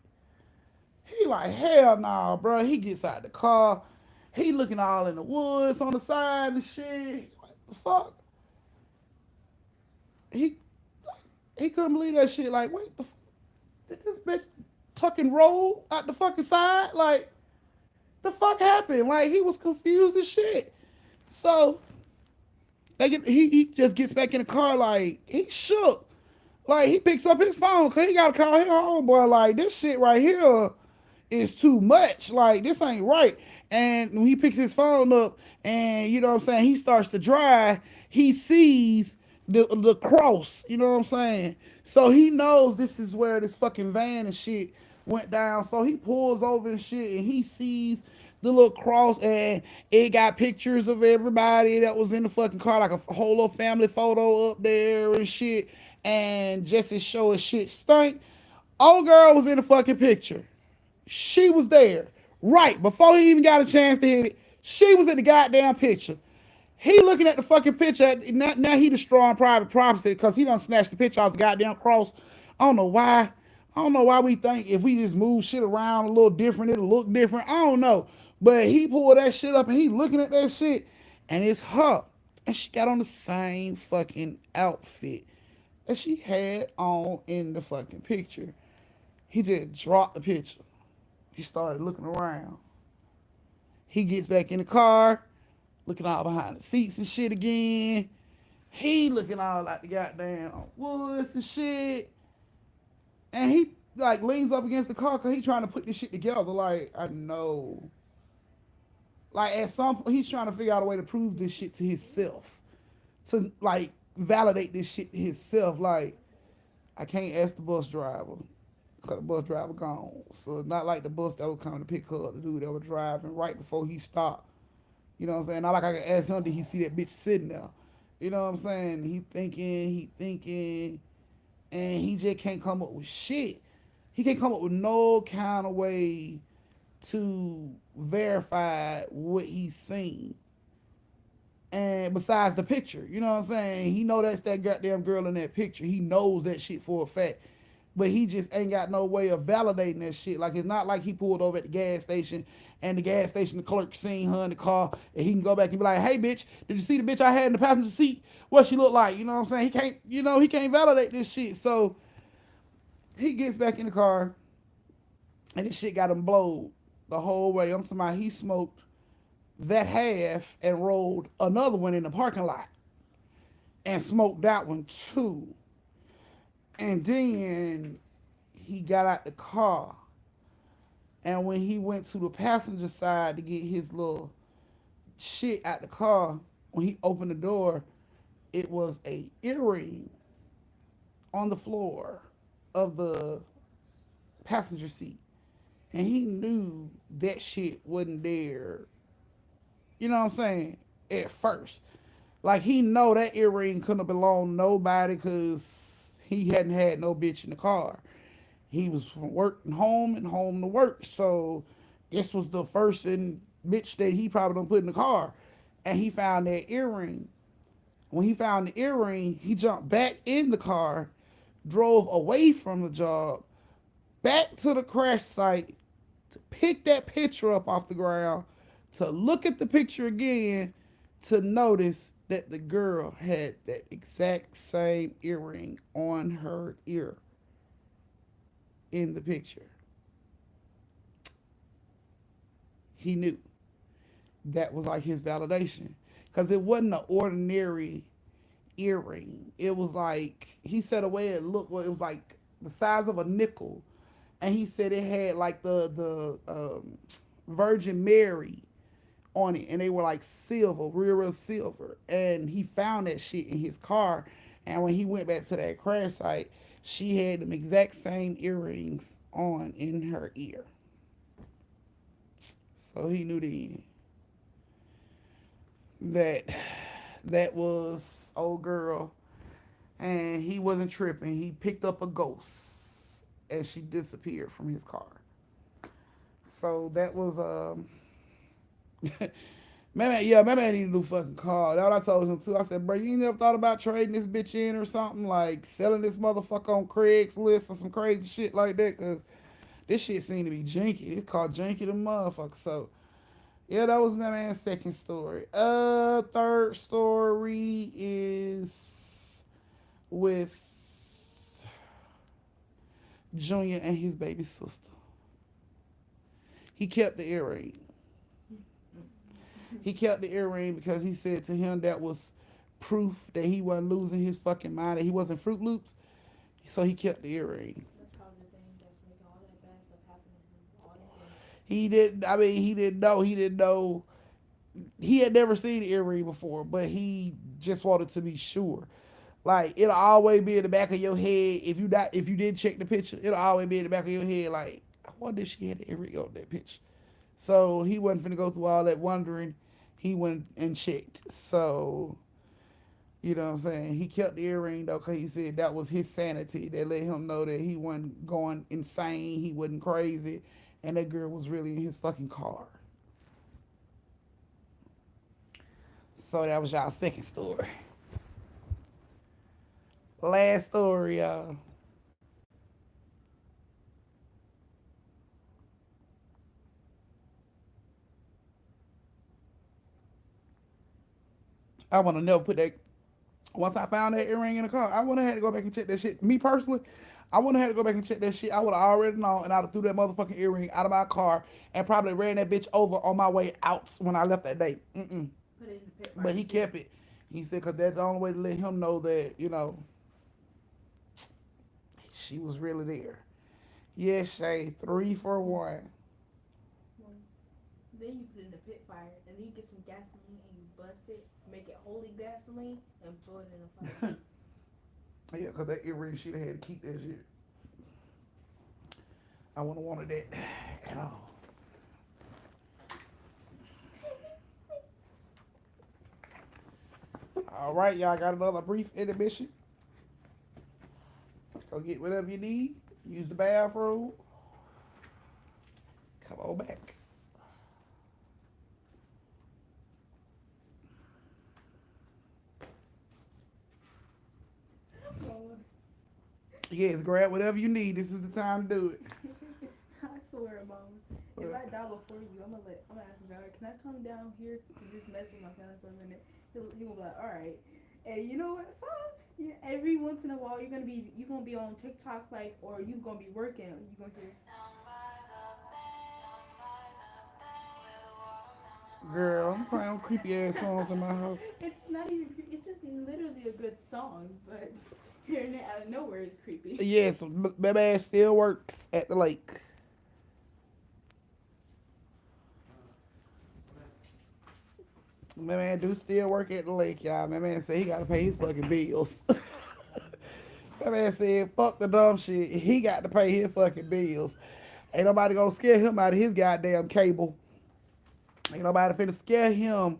He like, hell nah, bruh. He gets out the car. He looking all in the woods on the side and shit. What the fuck? He he couldn't believe that shit. Like, wait, did this bitch tuck and roll out the fucking side? Like, the fuck happened? Like, he was confused as shit. So he just gets back in the car like he shook. Like, he picks up his phone because he gotta call his homeboy. Like, this shit right here is too much. Like, this ain't right. And when he picks his phone up and, you know what I'm saying, he starts to drive, he sees the cross, you know what I'm saying? So he knows this is where this fucking van and shit went down. So he pulls over and shit and he sees the little cross, and it got pictures of everybody that was in the fucking car, like a whole little family photo up there and shit. And just to show his shit stank, old girl was in the fucking picture. She was there. Right. Before he even got a chance to hit it, she was in the goddamn picture. He looking at the fucking picture. Now he destroying private property because he done snatched the picture off the goddamn cross. I don't know why. I don't know why we think if we just move shit around a little different, it'll look different. I don't know. But he pulled that shit up and he looking at that shit. And it's her. And she got on the same fucking outfit that she had on in the fucking picture. He just dropped the picture. He started looking around. He gets back in the car, looking all behind the seats and shit again. He looking all like the goddamn woods and shit. And he like leans up against the car because he trying to put this shit together. Like, I know. Like, at some point, he's trying to figure out a way to prove this shit to himself. To, like, validate this shit to himself. Like, I can't ask the bus driver. Because the bus driver gone. So it's not like the bus that was coming to pick her up, the dude that was driving right before he stopped. You know what I'm saying? Not like I can ask him, did he see that bitch sitting there? You know what I'm saying? He thinking, and he just can't come up with shit. He can't come up with no kind of way to verify what he's seen. And besides the picture, you know what I'm saying? He know that's that goddamn girl in that picture. He knows that shit for a fact. But he just ain't got no way of validating that shit. Like, it's not like he pulled over at the gas station and the gas station, the clerk seen her in the car, and he can go back and be like, hey, bitch, did you see the bitch I had in the passenger seat? What she look like? You know what I'm saying? He can't validate this shit. So he gets back in the car, and this shit got him blowed the whole way. I'm talking about he smoked that half and rolled another one in the parking lot and smoked that one too. And then he got out the car, and when he went to the passenger side to get his little shit out the car, when he opened the door, it was a earring on the floor of the passenger seat. And he knew that shit wasn't there. You know what I'm saying? At first. Like, he know that earring couldn't have belonged to nobody because he hadn't had no bitch in the car. He was from work and home to work. So this was the first bitch that he probably done put in the car. And he found that earring. When he found the earring, he jumped back in the car, drove away from the job, back to the crash site to pick that picture up off the ground, to look at the picture again, to notice that the girl had that exact same earring on her ear in the picture. He knew. That was like his validation. Because it wasn't an ordinary earring. It was like, he said the way it looked, it was like the size of a nickel. And he said it had like the Virgin Mary on it, and they were like silver, real silver. And he found that shit in his car, and when he went back to that crash site, she had them exact same earrings on in her ear. So he knew then that was old girl, and he wasn't tripping. He picked up a ghost as she disappeared from his car. So that was man, need a new fucking car. That's what I told him too. I said, bro, you ain't never thought about trading this bitch in or something, like selling this motherfucker on Craigslist or some crazy shit like that? Cause this shit seemed to be janky. It's called janky the motherfucker. So yeah, that was my man's second story. Third story is with Junior and his baby sister. He kept the earring. He kept the earring because he said to him that was proof that he wasn't losing his fucking mind, that he wasn't Fruit Loops. So he kept the earring. That's probably the thing that's making all that bad stuff happen to him. All that He didn't. I mean, he didn't know. He didn't know. He had never seen the earring before, but he just wanted to be sure. Like it'll always be in the back of your head. If you did check the picture, it'll always be in the back of your head. Like I wonder if she had the earring on that picture. So he wasn't finna go through all that wondering. He went and checked. So you know what I'm saying? He kept the earring though, cause he said that was his sanity that let him know that he wasn't going insane. He wasn't crazy, and that girl was really in his fucking car. So that was y'all second story. Last story, y'all. I want to never put that. Once I found that earring in the car, I wouldn't have had to go back and check that shit. Me personally, I wouldn't have had to go back and check that shit. I would have already known, and I'd have threw that motherfucking earring out of my car and probably ran that bitch over on my way out when I left that day. Mm-mm. Put it in the pit But fire he too. kept it. He said, because that's the only way to let him know that, she was really there. Yes, Shay, 3 for 1. Well, then you put it in the pit fire, and then you get some gasoline and you bust it, make it holy gasoline, and throw it in the fire. Yeah, because that earring, she'd have had to keep that shit. I wouldn't have wanted that at all. All right, y'all got another brief intermission. Go get whatever you need. Use the bathroom. Come on back. Oh, Yes, grab whatever you need. This is the time to do it. I swear, Mom. If I die before you, I'm gonna ask God, can I come down here to just mess with my family for a minute? He will be like, all right. And you know what, son? Yeah, every once in a while, you're gonna be on TikTok, like, or you gonna be working. You gonna hear, Girl, I'm playing creepy ass songs in my house. it's not even. It's just literally a good song, but hearing it out of nowhere is creepy. Yes, my man still works at the lake. My man do still work at the lake, y'all. My man said he gotta pay his fucking bills. My man said, fuck the dumb shit. He got to pay his fucking bills. Ain't nobody gonna scare him out of his goddamn cable. Ain't nobody finna scare him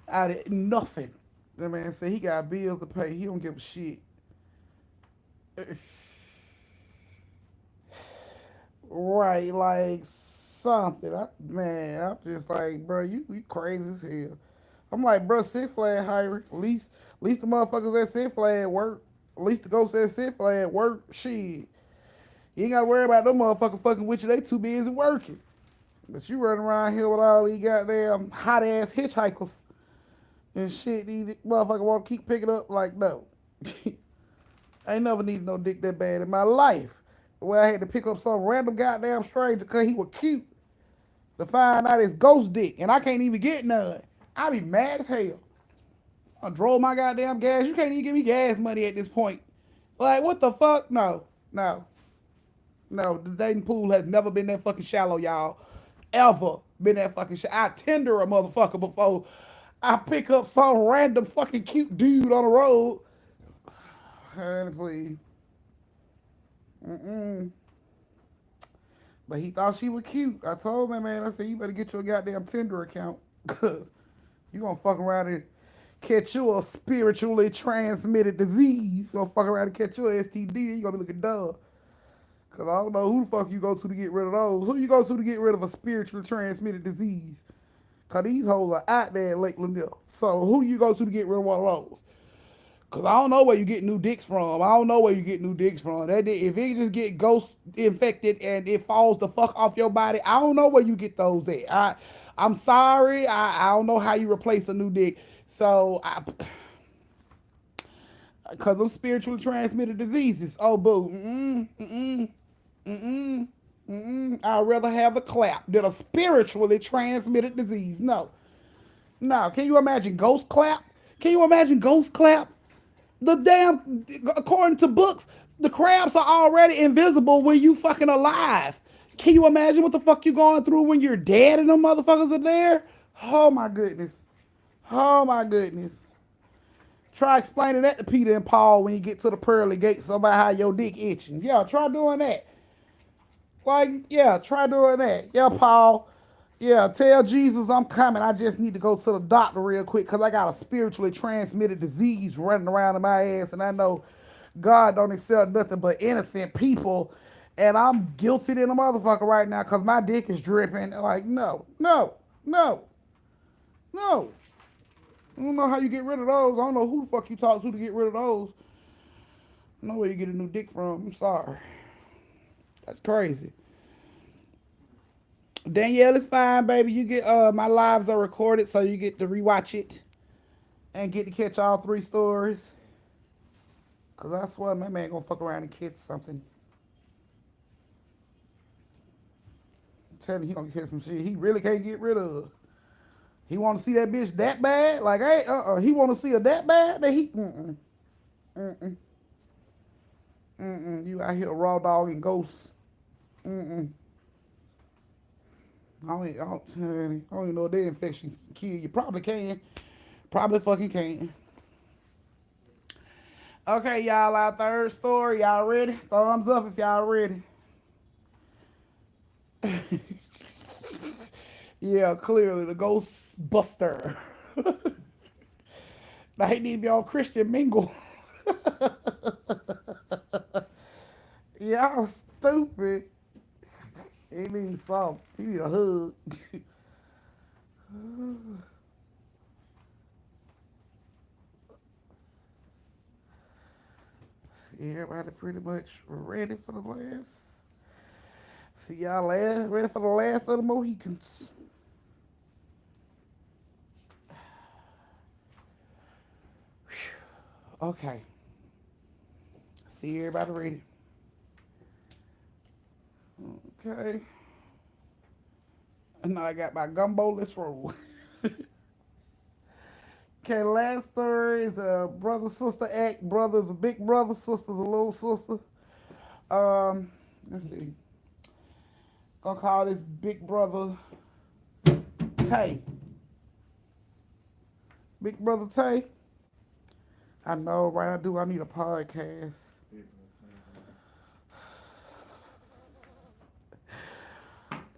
out of nothing. That man said he got bills to pay. He don't give a shit. Right, like something. I'm just like, bro, you crazy as hell. I'm like, bro, Six Flag hiring. At least the motherfuckers at Six Flag work. At least the ghosts at Six Flag work. Shit. You ain't gotta worry about them motherfuckers fucking with you. They too busy working. But you running around here with all these goddamn hot ass hitchhikers and shit. These motherfuckers want to keep picking up. Like, no. I ain't never needed no dick that bad in my life. Where I had to pick up some random goddamn stranger because he was cute to find out it's ghost dick and I can't even get none. I be mad as hell. I drove my goddamn gas. You can't even give me gas money at this point. Like, what the fuck? No, no, no. The dating pool has never been that fucking shallow, y'all. Ever been that fucking shallow. I tender a motherfucker before I pick up some random fucking cute dude on the road. Honey, please. Mm-mm. But he thought she was cute. I told him, man, I said, you better get your goddamn Tinder account. Because you going to fuck around and catch you a spiritually transmitted disease. You going to fuck around and catch you a STD. You going to be looking dumb. Because I don't know who the fuck you go to get rid of those. Who you go to get rid of a spiritually transmitted disease? Because these hoes are out there in Lake Lanier. So who you go to get rid of one of those? Cause I don't know where you get new dicks from. I don't know where you get new dicks from. If it just get ghost infected and it falls the fuck off your body, I don't know where you get those at. I'm sorry. I don't know how you replace a new dick. So cause of spiritually transmitted diseases. Oh boo. I'd rather have a clap than a spiritually transmitted disease. No. No. Can you imagine ghost clap? Can you imagine ghost clap? The damn, according to books, the crabs are already invisible when you fucking alive. Can you imagine what the fuck you going through when your dad and them motherfuckers are there? Oh my goodness. Oh my goodness. Try explaining that to Peter and Paul when you get to the pearly gates about how your dick itching. Yeah, try doing that. Like, yeah, try doing that. Yeah, Paul. Yeah, tell Jesus I'm coming. I just need to go to the doctor real quick because I got a spiritually transmitted disease running around in my ass, and I know God don't accept nothing but innocent people, and I'm guilty than a motherfucker right now because my dick is dripping. Like, no, no, no, no. I don't know how you get rid of those. I don't know who the fuck you talk to get rid of those. I don't know where you get a new dick from. I'm sorry. That's crazy. Danielle is fine, baby. You get my lives are recorded, so you get to rewatch it and get to catch all 3 stories. Cause I swear my man gonna fuck around and catch something. I'm telling you, he gonna catch some shit he really can't get rid of. He wanna see that bitch that bad? Like, hey, he wanna see her that bad that he You out here raw dog and ghost. I don't even know if that infection can kill you. Probably can. Probably fucking can. Okay, y'all, our 3rd story. Y'all ready? Thumbs up if y'all ready. Yeah, clearly the Ghostbuster. Now he need to be on Christian Mingle. Y'all stupid. He needs something. He need a hug. Everybody pretty much ready for the last. See y'all ready for the last of the Mohicans. Okay. See everybody ready. Okay. And now I got my gumbo. Let's roll. Okay, last story is a brother sister act. Brother's a big brother, sister's a little sister. Let's see. Gonna call this big brother Tay. Big brother Tay. I know, right? I need a podcast.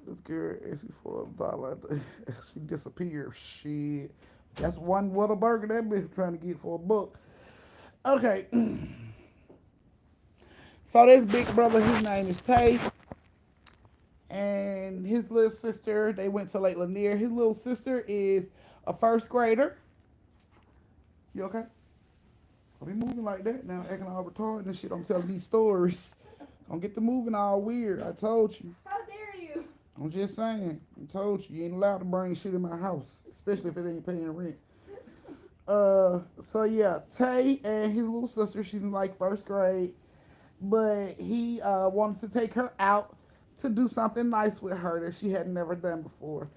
This girl asked me for $1. She disappeared. Shit. That's one Whataburger that bitch trying to get for a buck. Okay. So this big brother, his name is Tay. And his little sister, they went to Lake Lanier. His little sister is a 1st grader. You okay? Don't be moving like that now, acting all retarded and shit. I'm telling these stories. Don't get to moving all weird. I told you. How dare you? I'm just saying. I told you ain't allowed to bring shit in my house, especially if it ain't paying rent. So yeah, Tay and his little sister, she's in like 1st grade, but he wanted to take her out to do something nice with her that she had never done before.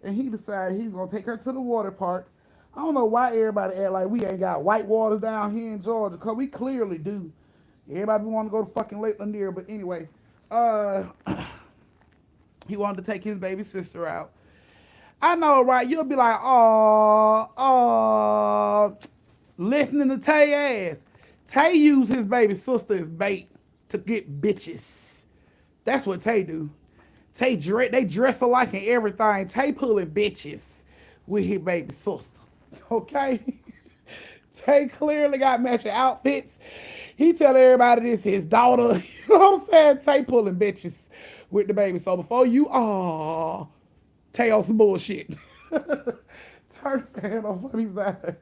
And he decided he's gonna take her to the water park. I don't know why everybody act like we ain't got white waters down here in Georgia, because we clearly do. Everybody want to go to fucking Lake Lanier, but anyway, he wanted to take his baby sister out. I know, right? You'll be like, listening to Tay ass. Tay used his baby sister as bait to get bitches. That's what Tay do. They dress alike and everything. Tay pulling bitches with his baby sister. Okay? Tay clearly got matching outfits. He tell everybody this his daughter. You know what I'm saying? Tay pulling bitches with the baby. So before you, Tay on some bullshit. Turn the fan on funny side.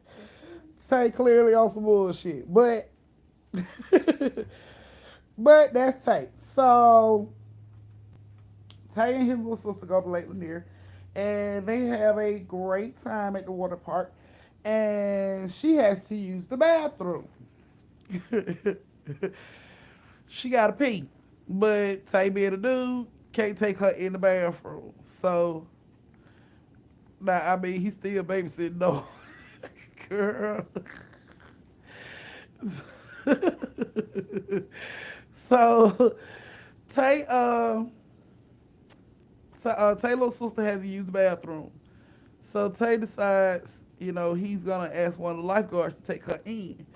Tay clearly on some bullshit. But that's Tay. So Tay and his little sister go to Lake Lanier, and they have a great time at the water park, and she has to use the bathroom. She gotta pee, but Tay being a dude can't take her in the bathroom. So now, I mean, he's still babysitting though. Girl. So Tay Taylor's sister has to use the bathroom. So Tay decides, he's gonna ask one of the lifeguards to take her in.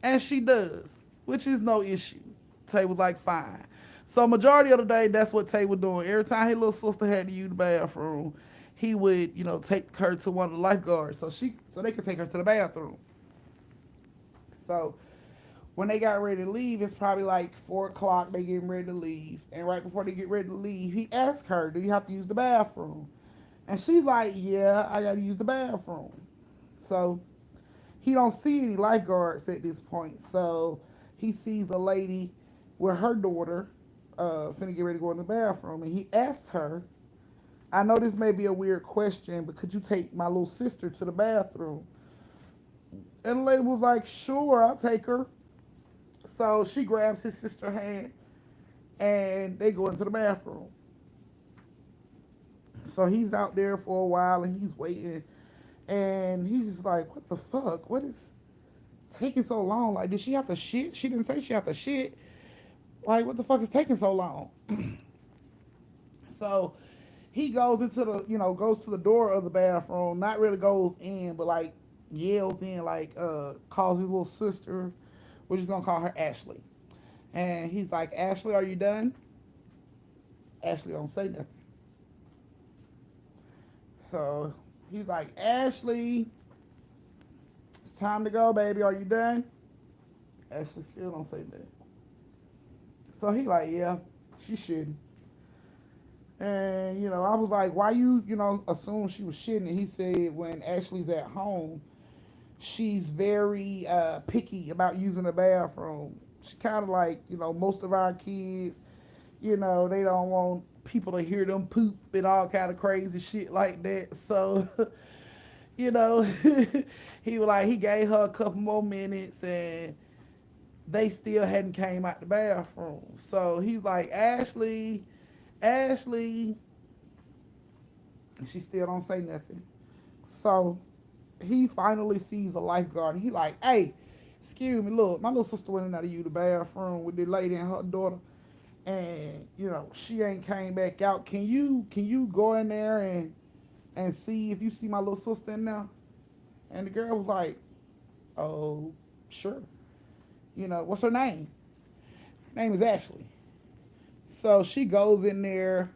And she does, which is no issue. Tay was like, fine. So majority of the day, that's what Tay was doing. Every time his little sister had to use the bathroom, he would, take her to one of the lifeguards so they could take her to the bathroom. So when they got ready to leave, it's probably like 4 o'clock. They getting ready to leave, and right before they get ready to leave, he asked her, "Do you have to use the bathroom?" And she's like, "Yeah, I got to use the bathroom." So he don't see any lifeguards at this point. So he sees a lady with her daughter, finna get ready to go in the bathroom, and he asks her, "I know this may be a weird question, but could you take my little sister to the bathroom?" And the lady was like, "Sure, I'll take her." So she grabs his sister's hand and they go into the bathroom. So he's out there for a while and he's waiting. And he's just like, what the fuck? What is taking so long? Like, did she have to shit? She didn't say she had to shit. Like, what the fuck is taking so long? So he goes into goes to the door of the bathroom, not really goes in, but like yells in, like, calls his little sister. We're just gonna call her Ashley. And he's like, Ashley, are you done? Ashley don't say nothing. So he's like, Ashley, it's time to go, baby. Are you done? Ashley still don't say nothing. So he like, yeah, she shouldn't. And, I was like, why you, assume she was shitting? And he said when Ashley's at home, she's very picky about using the bathroom. She kind of like, most of our kids, they don't want people to hear them poop and all kind of crazy shit like that. So, he was like, he gave her a couple more minutes and they still hadn't came out the bathroom. So he's like, Ashley, and she still don't say nothing. So he finally sees a lifeguard and he like, hey, excuse me, look, my little sister went in out of you the bathroom with the lady and her daughter, and she ain't came back out. Can you go in there and see if you see my little sister in there? And the girl was like, oh, sure. What's her name? Her name is Ashley. So she goes in there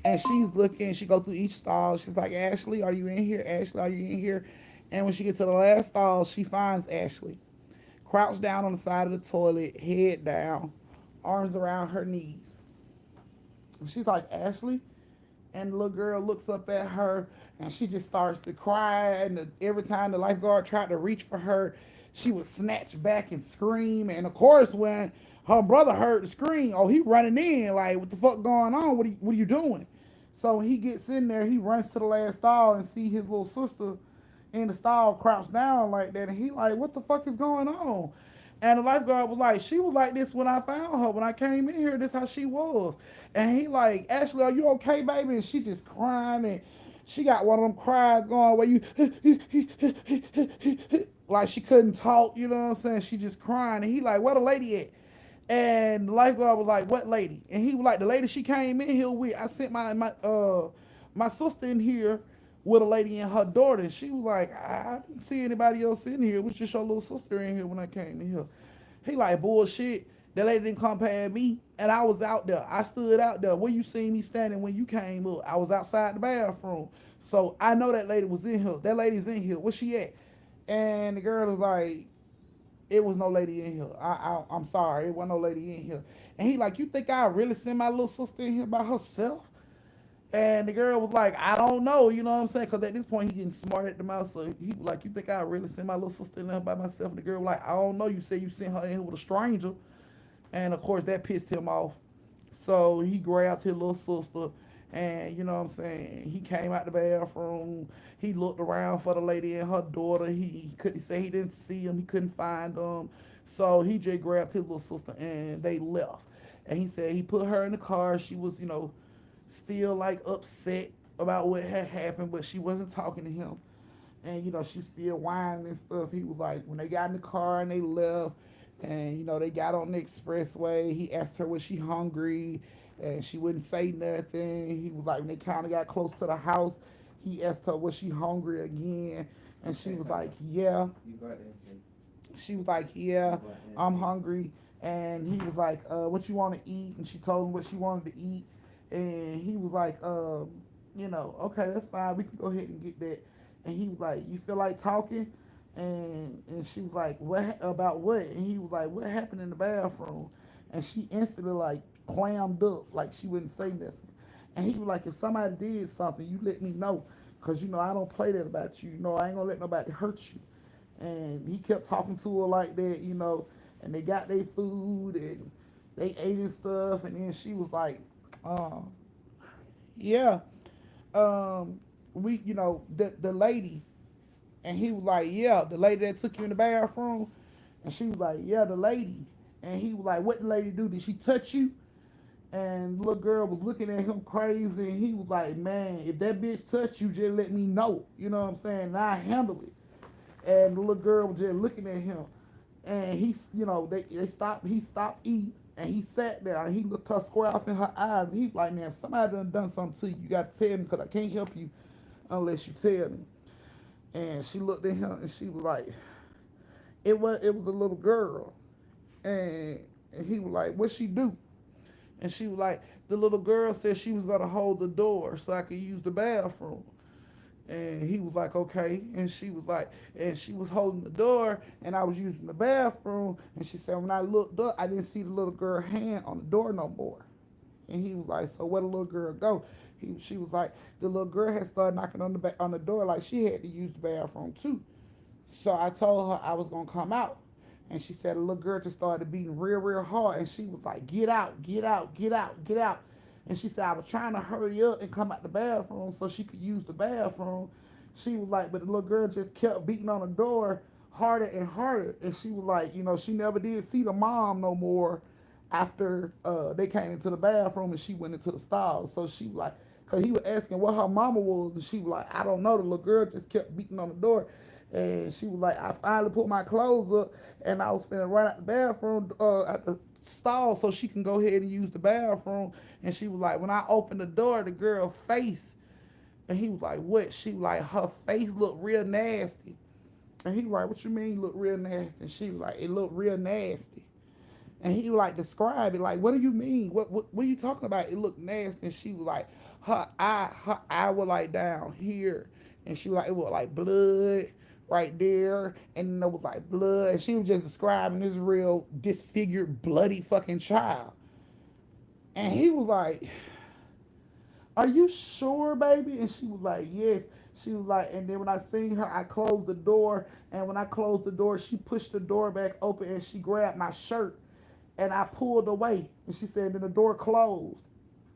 and she's looking. She go through each stall. She's like, Ashley, are you in here? Ashley, are you in here? And when she gets to the last stall, she finds Ashley crouched down on the side of the toilet, head down, arms around her knees. And she's like, Ashley? And the little girl looks up at her and she just starts to cry. And every time the lifeguard tried to reach for her, she would snatch back and scream. And of course, when her brother heard the scream, oh, he running in, like, what the fuck going on? What are you doing? So when he gets in there, he runs to the last stall and see his little sister in the stall crouched down like that. And he like, what the fuck is going on? And the lifeguard was like, she was like this when I found her. When I came in here, this how she was. And he like, Ashley, are you okay, baby? And she just crying and she got one of them cries going where you like she couldn't talk, you know what I'm saying? She just crying. And he like, where the lady at? And the lifeguard was like, what lady? And he was like, the lady she came in here with. I sent my sister in here with a lady and her daughter. And she was like, I didn't see anybody else in here. It was just your little sister in here when I came in here. He like, bullshit. That lady didn't come past me. And I was out there. I stood out there. Where you seen me standing when you came up? I was outside the bathroom. So I know that lady was in here. That lady's in here. Where she at? And the girl was like, it was no lady in here. I'm sorry. It wasn't no lady in here. And he like, you think I really send my little sister in here by herself? And the girl was like, I don't know, you know what I'm saying? Because at this point, he getting smart at the mouth. So he was like, you think I really send my little sister in there by myself? And the girl was like, I don't know. You said you sent her in here with a stranger. And, of course, that pissed him off. So he grabbed his little sister. And, you know what I'm saying? He came out the bathroom. He looked around for the lady and her daughter. He couldn't say he didn't see them. He couldn't find them. So he just grabbed his little sister and they left. And he said he put her in the car. She was, still like upset about what had happened, but she wasn't talking to him. And she still whining and stuff. He was like, when they got in the car and they left, and they got on the expressway, he asked her was she hungry, and she wouldn't say nothing. He was like, when they kind of got close to the house, he asked her, was she hungry again? And she was like, yeah. She was like, yeah, I'm hungry. And he was like, what you want to eat? And she told him what she wanted to eat. And he was like, okay, that's fine. We can go ahead and get that. And he was like, you feel like talking? And she was like, what about what? And he was like, what happened in the bathroom? And she instantly like clammed up, like she wouldn't say nothing. And he was like, if somebody did something, you let me know, cause I don't play that about you. I ain't gonna let nobody hurt you. And he kept talking to her like that, and they got their food and they ate his stuff. And then she was like, um, yeah, we, the lady. And he was like, yeah, the lady that took you in the bathroom. And she was like, yeah, the lady. And he was like, what the lady do? Did she touch you? And the little girl was looking at him crazy. And he was like, man, if that bitch touched you, just let me know. You know what I'm saying? And I handle it. And the little girl was just looking at him. And they stopped, he stopped eating. And he sat there and he looked her square off in her eyes. And he was like, man, if somebody done something to you, you got to tell me, because I can't help you unless you tell me. And she looked at him and she was like, it was a little girl. And he was like, what she do? And she was like, the little girl said she was gonna hold the door so I could use the bathroom. And he was like, okay. And she was like, and she was holding the door and I was using the bathroom. And she said, when I looked up, I didn't see the little girl hand on the door no more. And he was like, so where the little girl go? She was like, the little girl had started knocking on the door like she had to use the bathroom too. So I told her I was gonna come out. And she said the little girl just started beating real, real hard. And she was like, get out, get out, get out, get out. And she said, I was trying to hurry up and come out the bathroom so she could use the bathroom. She was like, but the little girl just kept beating on the door harder and harder. And she was like, she never did see the mom no more after they came into the bathroom and she went into the stall. So she was like, because he was asking what her mama was. And she was like, I don't know. The little girl just kept beating on the door. And she was like, I finally put my clothes up and I was finna run out the bathroom at the stall so she can go ahead and use the bathroom. And she was like, when I opened the door, the girl's face, and he was like, what? She was like, her face looked real nasty. And he was like, what you mean look real nasty? And she was like, it looked real nasty. And he was like, describe it. Like, what do you mean? What are you talking about? It looked nasty. And she was like, her eye was like down here. And she was like, it was like blood right there. And it was like blood. And she was just describing this real disfigured, bloody fucking child. And he was like, are you sure, baby? And she was like, yes. She was like, and then when I seen her, I closed the door. And when I closed the door, she pushed the door back open and she grabbed my shirt. And I pulled away. And she said, then the door closed.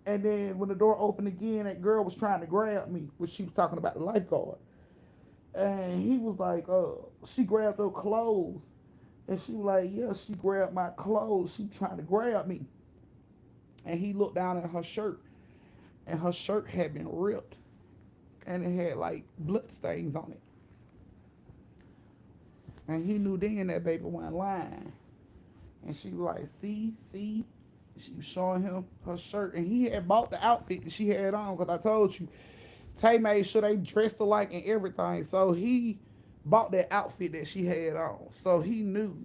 And then when the door opened again, that girl was trying to grab me, which she was talking about the lifeguard. And he was like, she grabbed her clothes. And she was like, yeah, she grabbed my clothes. She trying to grab me. And he looked down at her shirt. And her shirt had been ripped. And it had like blood stains on it. And he knew then that baby wasn't lying. And she was like, see. She was showing him her shirt. And he had bought the outfit that she had on. Because I told you, Tay made sure they dressed alike and everything. So he bought that outfit that she had on. So he knew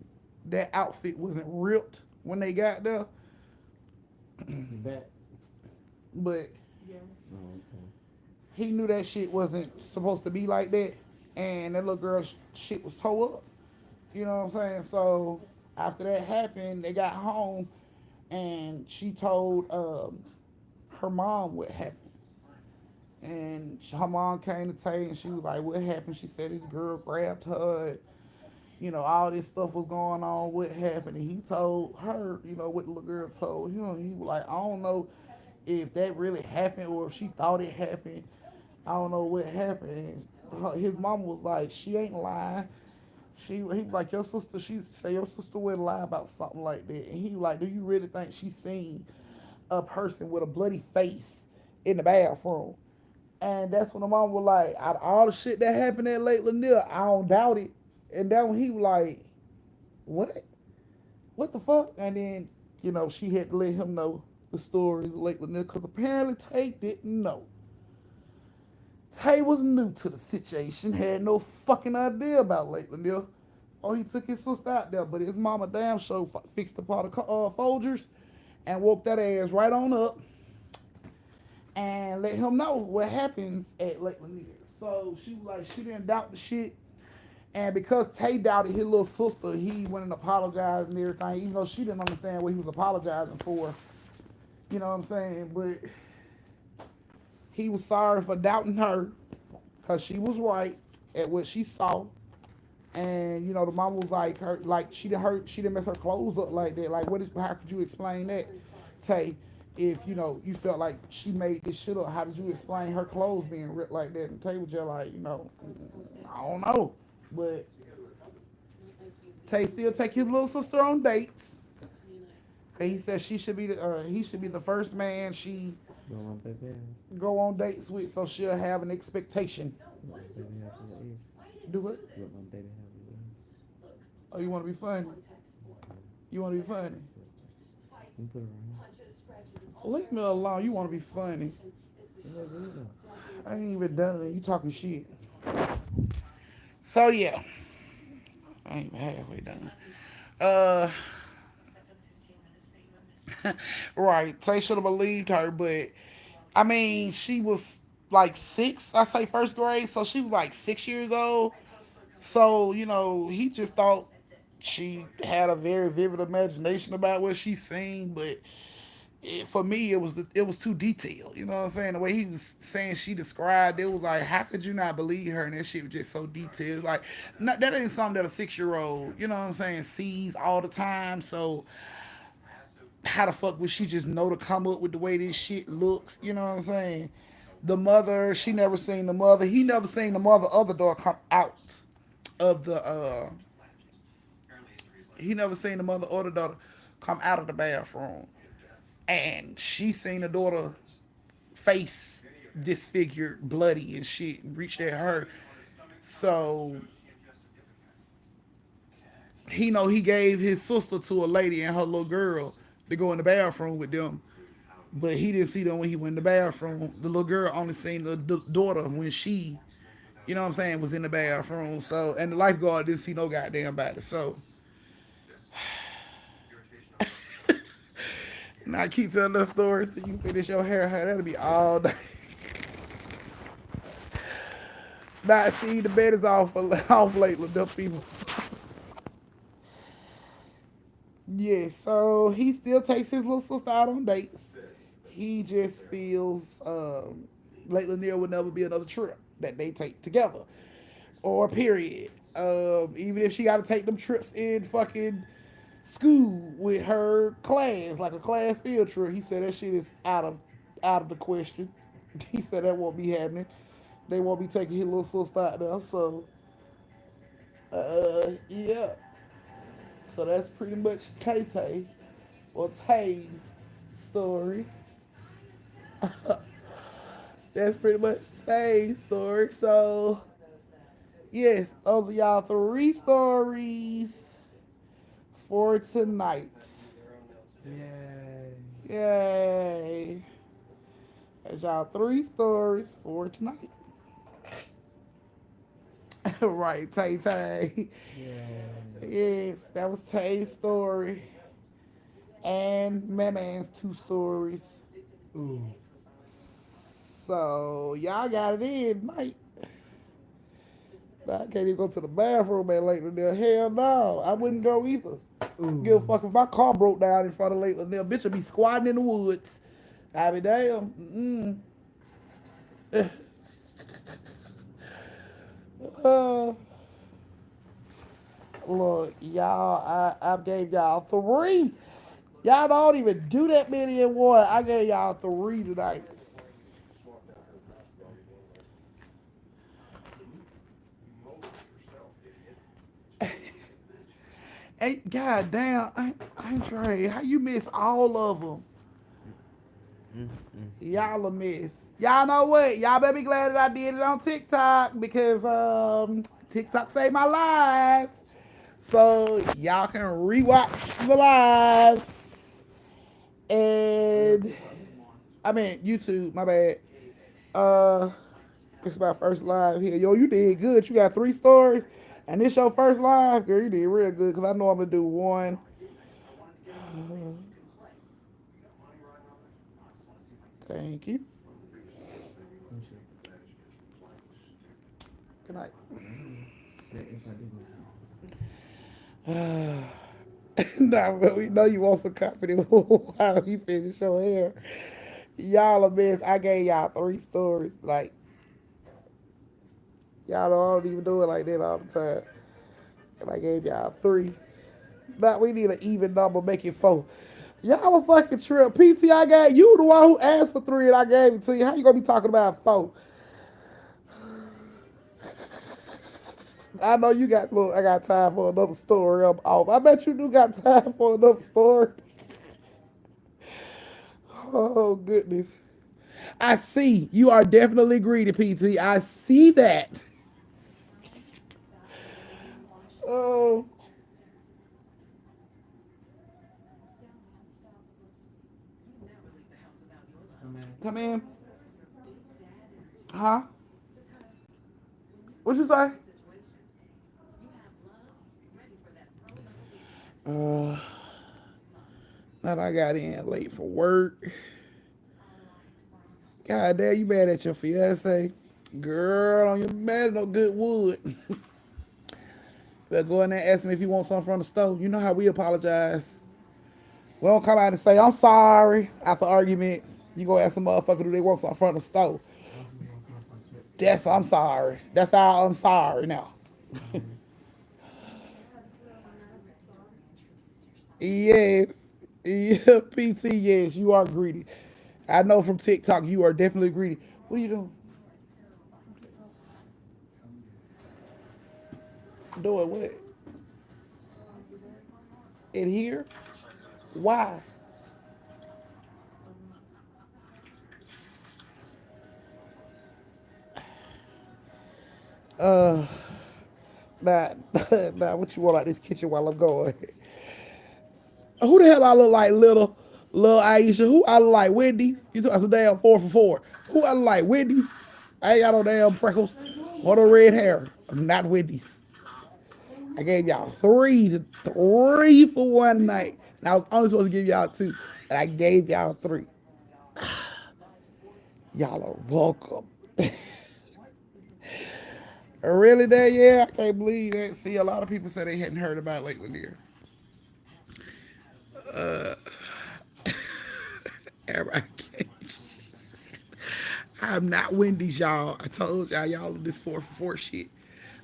that outfit wasn't ripped when they got there. But Yeah. he knew that shit wasn't supposed to be like that. And that little girl's shit was tore up. You know what I'm saying? So after that happened, they got home and she told her mom what happened. And her mom came to Tay and she was like, what happened? She said this girl grabbed her. All this stuff was going on. What happened? And he told her, what the little girl told him. He was like, I don't know if that really happened or if she thought it happened. I don't know what happened. And his mama was like, she ain't lying. He was like, your sister, she said your sister wouldn't lie about something like that. And he was like, do you really think she seen a person with a bloody face in the bathroom? And that's when the mom was like, out of all the shit that happened at Lake Lanier, I don't doubt it. And then when he was like, what? What the fuck? And then, she had to let him know the stories lately, because apparently Tay didn't know. Tay was new to the situation, had no fucking idea about Lakeland Hill. Oh, he took his sister out there, but his mama damn sure fixed the pot of Folgers and woke that ass right on up and let him know what happens at Lake Lanier. So she was like, she didn't doubt the shit. And because Tay doubted his little sister, he went and apologized and everything, even though she didn't understand what he was apologizing for. You know what I'm saying? But he was sorry for doubting her because she was right at what she saw. And the mama was like, her like she didn't mess her clothes up like that. Like, how could you explain that, Tay? If you felt like she made this shit up, how did you explain her clothes being ripped like that? And Tay was just like, I don't know, but Tay still take his little sister on dates. Cause he said he should be the first man she Go on, baby. go on dates with, so she'll have an expectation. What my baby have your age? Do it. What my baby have your age? Oh, you want to be funny? You want to be funny? You put it right Leave me alone. You want to be funny? here. Yeah, there you I ain't even done. You talking shit. So yeah, I ain't even halfway done. Uh, right. Tay should have believed her, but I mean, she was like 6. I say first grade, so she was like 6 years old. So he just thought she had a very vivid imagination about what she seen, but for me, it was too detailed. You know what I'm saying? The way he was saying she described it was like, how could you not believe her? And that shit was just so detailed. Like, that ain't something that a 6-year-old, you know what I'm saying, sees all the time. So how the fuck would she just know to come up with the way this shit looks? You know what I'm saying? The mother, she never seen the mother. He never seen the mother of the daughter come out of the. He never seen the mother or the daughter come out of the bathroom. And she seen the daughter face disfigured, bloody and shit, and reached at her. So he gave his sister to a lady and her little girl to go in the bathroom with them. But he didn't see them when he went in the bathroom. The little girl only seen the daughter when she, you know what I'm saying, was in the bathroom. So, and the lifeguard didn't see no goddamn body. So now I keep telling that story so you finish your hair. That'll be all day. Now, see, the bed is off lately, them people. Yeah, so he still takes his little sister out on dates. He just feels Lake Lanier would never be another trip that they take together. Or period. Even if she got to take them trips in fucking school with her class, like a class field trip, he said that shit is out of the question. He said that won't be happening. They won't be taking his little sister out there. So, yeah. So that's pretty much Tay Tay, or Tay's story. That's pretty much Tay's story. So, yes, those are y'all 3 stories for tonight. Yay. Yay. That's y'all 3 stories for tonight. Right, Tay Tay. Yay. Yes, that was Tay's story. And Man's 2 stories. Ooh. So, y'all got it in tonight. I can't even go to the bathroom at Lake Lanier. Hell no, I wouldn't go either. Ooh. Give a fuck if my car broke down in front of Lake Lanier. Bitch would be squatting in the woods. I be damn. Uh, Look, y'all, I gave y'all 3. Y'all don't even do that many in one. I gave y'all 3 tonight. Hey, goddamn, Andre, how you miss all of them? Y'all a miss. Y'all know what? Y'all better be glad that I did it on TikTok because TikTok saved my lives. So y'all can rewatch the lives And I mean YouTube, my bad. Uh it's my first live here. Yo, you did good. You got 3 stories. And this your first live, girl. You did real good because I know I'm gonna do one. Thank you. Let me see. Good night. If I did Nah, but we know you want some confidence while you finish your hair. Y'all a mess. I gave y'all 3 stories. Like, y'all don't even do it like that all the time. And I gave y'all 3. Now we need an even number, make it 4. Y'all a fucking trip. PT, I got you the one who asked for 3 and I gave it to you. How you gonna be talking about 4? I know you got, look, I got time for another story. I'm off. I bet you do got time for another story. Oh, goodness. I see. You are definitely greedy, PT. I see that. Oh, come in. come in. Huh? What you say? Uh, That I got in late for work. God damn, you mad at your fiance? Girl, don't you mad at no good wood. Better go in there and ask me if you want something from the stove. You know how we apologize. We don't come out and say, I'm sorry after arguments. You go ask a motherfucker, do they want something from the stove? Also, you want some from Chip. That's I'm sorry. That's how I'm sorry now. Yes. Yeah, PT, yes, you are greedy. I know from TikTok you are definitely greedy. What are you doing? Doing what? In here? Why? Uh, nah, nah, what you want out this kitchen while I'm going? Who the hell I look like, little Aisha? Who I look like, Wendy's? You talking some damn 4 for 4. Who I look like, Wendy's? I ain't got no damn freckles or no red hair. I'm not Wendy's. I gave y'all 3 for one night. And I was only supposed to give y'all 2. And I gave y'all 3. Y'all are welcome. Really, that? Yeah, I can't believe that. See, a lot of people said they hadn't heard about Lake Lanier. I'm not Wendy's, y'all. I told y'all this 4 for 4 shit.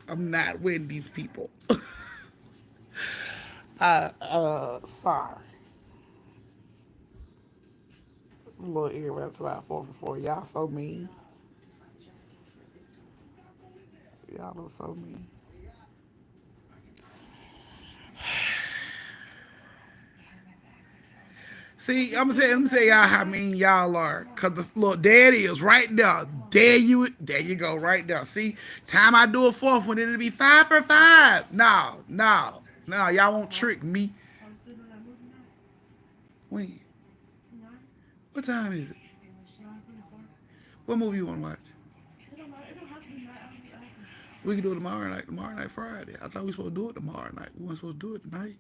I'm not Wendy's, people. Sorry. Little earrings about 4 for 4. Y'all so mean. Y'all are so mean. See, I'm gonna tell y'all how mean y'all are. Cause the look, there it is, right there. There you go, right there. See, time I do a 4th one, it'll be 5 for 5. No, y'all won't trick me. When? What time is it? What movie you wanna watch? We can do it tomorrow night. Tomorrow night, Friday. I thought we were supposed to do it tomorrow night. We weren't supposed to do it tonight.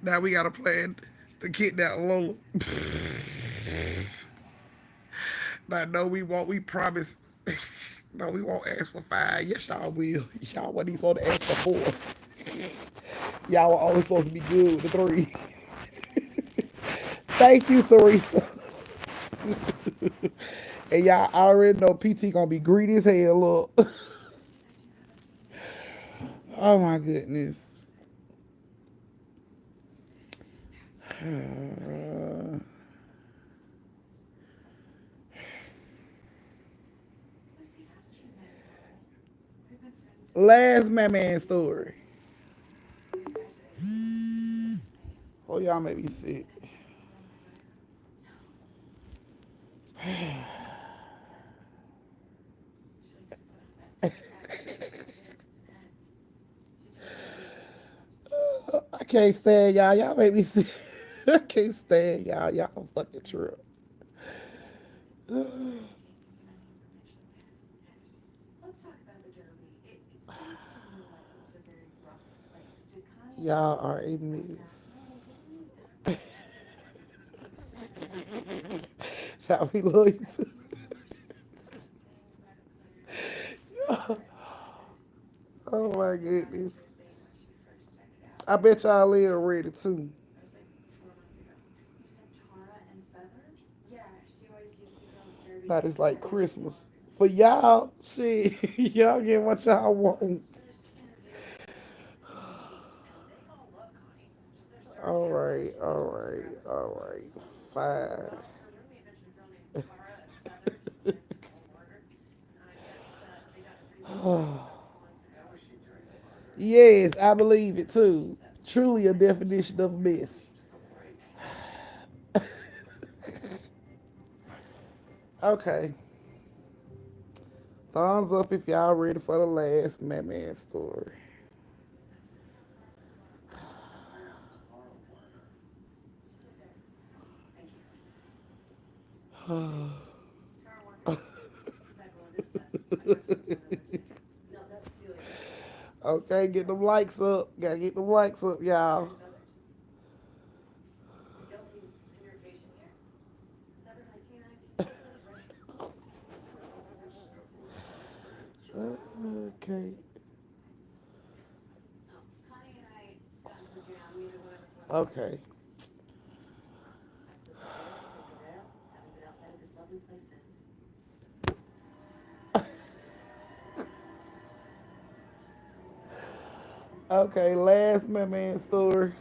Now we got a plan to kidnap Lola. Now, no, we won't. We promise. No, we won't ask for 5. Yes, y'all will. Y'all wasn't even supposed to ask for 4. Y'all were always supposed to be good with the 3. Thank you, Teresa. And y'all already know PT gonna be greedy as hell. Look. Oh my goodness. Last man story. Oh, y'all make me sick. Can't stand y'all. Y'all make me see. I can't stand y'all. Y'all fucking trip. Y'all are a mess. Y'all be loyal to. Oh my goodness. I bet y'all live ready too. Not it's like Christmas. For y'all, shit, y'all get what y'all want. All right, all right, all right. Fine. Yes, I believe it too. Truly a definition of miss. Okay. Thumbs up if y'all ready for the last Batman story. Okay, get them likes up. Gotta get them likes up, y'all. Okay. Okay. Okay, last Batman story.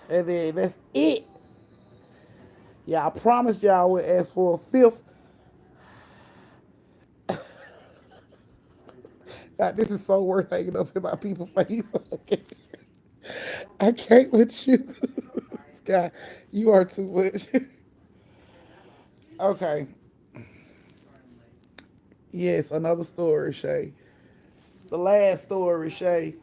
And then that's it. Yeah, I promised y'all would ask for a fifth. God, this is so worth hanging up in my people's face. Okay. I can't with you. Scott, you are too much. Okay. Yes, another story, Shay. The last story, Shay.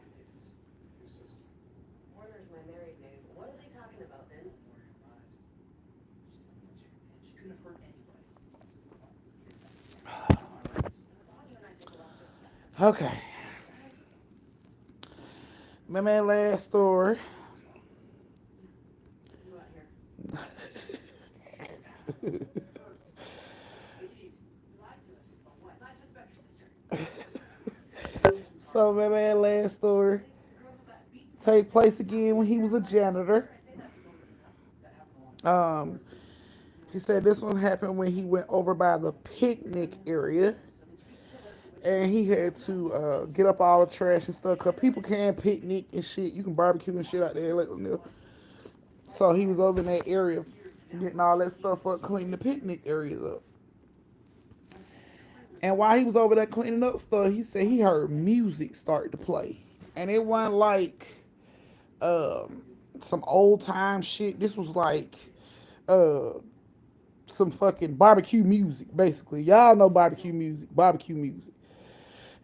Okay. My man, last story. So, my man, last story take place again when he was a janitor. Um, he said this one happened when he went over by the picnic area and he had to get up all the trash and stuff because people can picnic and shit. You can barbecue and shit out there. Let them know. So he was over in that area getting all that stuff up, cleaning the picnic areas up. And while he was over there cleaning up stuff, he said he heard music start to play. And it wasn't like um, some old time shit. This was like uh, some fucking barbecue music, basically. Y'all know barbecue music, barbecue music.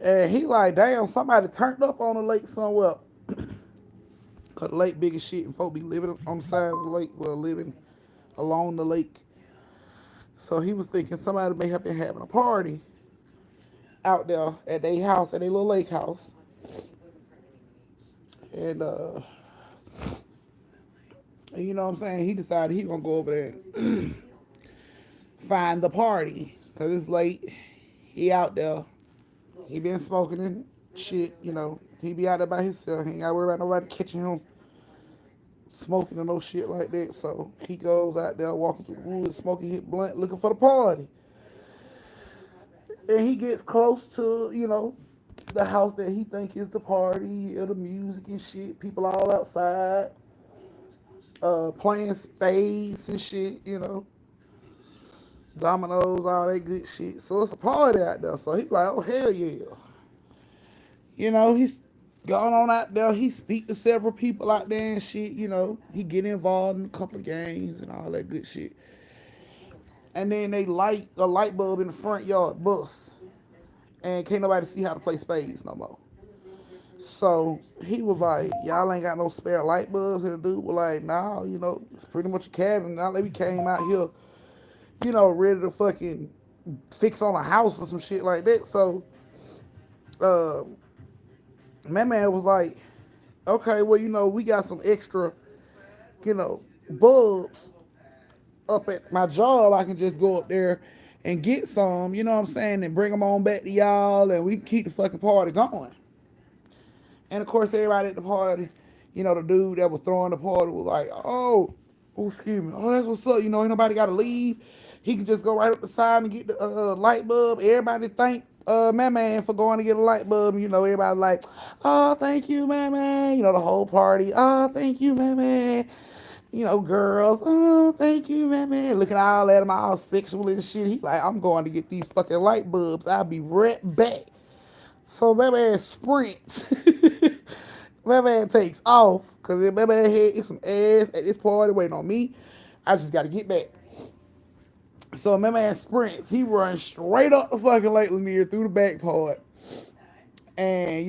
And he like, damn, somebody turned up on the lake somewhere. Cause the lake big as shit and folk be living on the side of the lake, well, living along the lake. So he was thinking somebody may have been having a party out there at their house, at their little lake house. And you know what I'm saying? He decided he gonna go over there and find the party. Cause it's late. He out there. He been smoking and shit, you know. He be out there by himself. He ain't gotta worry about nobody catching him smoking or no shit like that. So he goes out there walking through the woods, smoking his blunt, looking for the party. And he gets close to, you know, the house that he think is the party. He hear the music and shit. People all outside, playing spades and shit, you know, dominoes, all that good shit. So it's a party out there. So he like, oh hell yeah. You know, he's gone on out there. He speak to several people out there and shit. You know, he get involved in a couple of games and all that good shit. And then they light a light bulb in the front yard bust, and can't nobody see how to play spades no more. So he was like, y'all ain't got no spare light bulbs. And the dude was like, nah, it's pretty much a cabin. Now we came out here, ready to fucking fix on a house or some shit like that. So uh, my man was like, okay, well, we got some extra, bulbs up at my job. I can just go up there and get some, you know what I'm saying, and bring them on back to y'all, and we can keep the fucking party going. And of course, everybody at the party, the dude that was throwing the party was like, oh, excuse me, oh, that's what's up. Ain't nobody got to leave. He can just go right up the side and get the light bulb. Everybody thank my man for going to get a light bulb. Everybody like, oh, thank you, my man. The whole party, oh, thank you, my man. Girls, oh, thank you, my man. Looking all at him, all sexual and shit. He like, I'm going to get these fucking light bulbs. I'll be right back. So my man sprints. My man takes off because my man had some ass at this party waiting on me. I just got to get back. So my man sprints. He runs straight up the fucking Lake Lanier through the back part. And,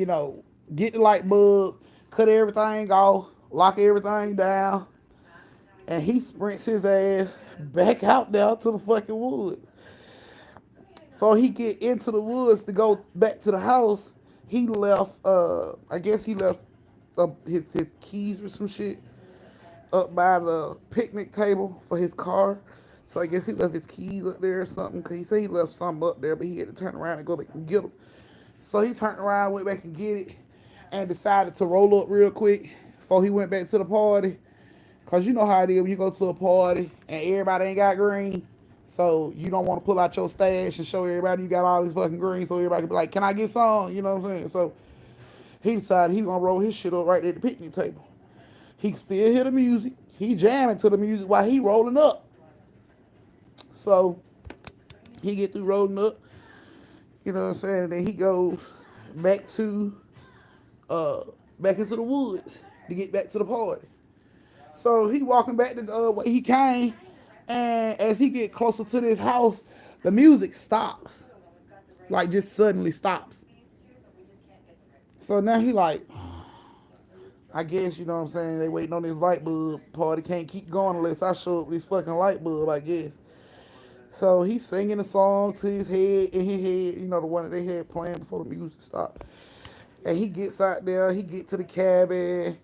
get the light bulb, cut everything off, lock everything down. And he sprints his ass back out there to the fucking woods. So he get into the woods to go back to the house. He left, I guess he left his keys or some shit up by the picnic table for his car. So I guess he left his keys up there or something. Because he said he left something up there, but he had to turn around and go back and get them. So he turned around, went back and get it, and decided to roll up real quick before he went back to the party. Because you know how it is when you go to a party and everybody ain't got green. So you don't want to pull out your stash and show everybody you got all this fucking green so everybody can be like, can I get some? You know what I'm saying? So he decided he gonna roll his shit up right there at the picnic table. He can still hear the music. He jamming to the music while he rolling up. So he get through rolling up, you know what I'm saying? And then he goes back to back into the woods to get back to the party. So he walking back the way he came, and as he get closer to this house, the music stops, like just suddenly stops. So now he like, I guess, you know what I'm saying, they waiting on this light bulb party, can't keep going unless I show up with this fucking light bulb, I guess. So he's singing a song to his head, in his head, the one that they had playing before the music stopped. And he gets out there, he get to the cabin,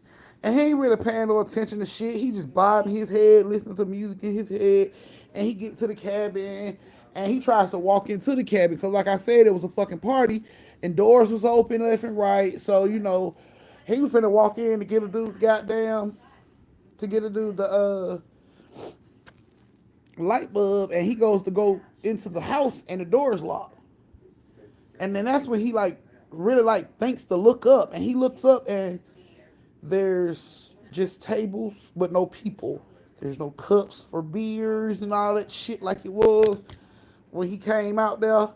and he ain't really paying no attention to shit. He just bobbing his head, listening to music in his head, and he get to the cabin, and he tries to walk into the cabin, because like I said, it was a fucking party, and doors was open left and right, so, he was finna walk in to get a dude the light bulb, and he goes to go into the house, and the door's locked. And then that's when he like really like thinks to look up, and he looks up and there's just tables but no people. There's no cups for beers and all that shit like it was when he came out there.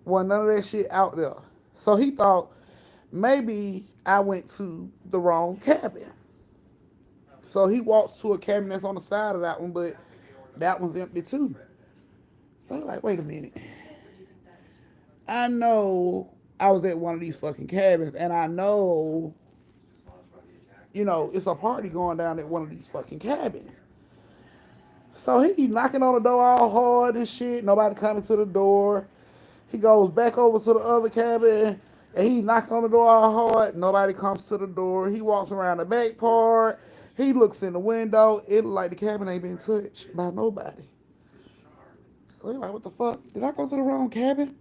Wasn't none of that shit out there. So he thought maybe I went to the wrong cabin. So he walks to a cabin that's on the side of that one, but that one's empty too. So he's like, wait a minute. I know I was at one of these fucking cabins, and I know, it's a party going down at one of these fucking cabins. So he knocking on the door all hard and shit. Nobody coming to the door. He goes back over to the other cabin, and he knocking on the door all hard. Nobody comes to the door. He walks around the back part. He looks in the window. It look like the cabin ain't been touched by nobody. So he like, what the fuck? Did I go to the wrong cabin?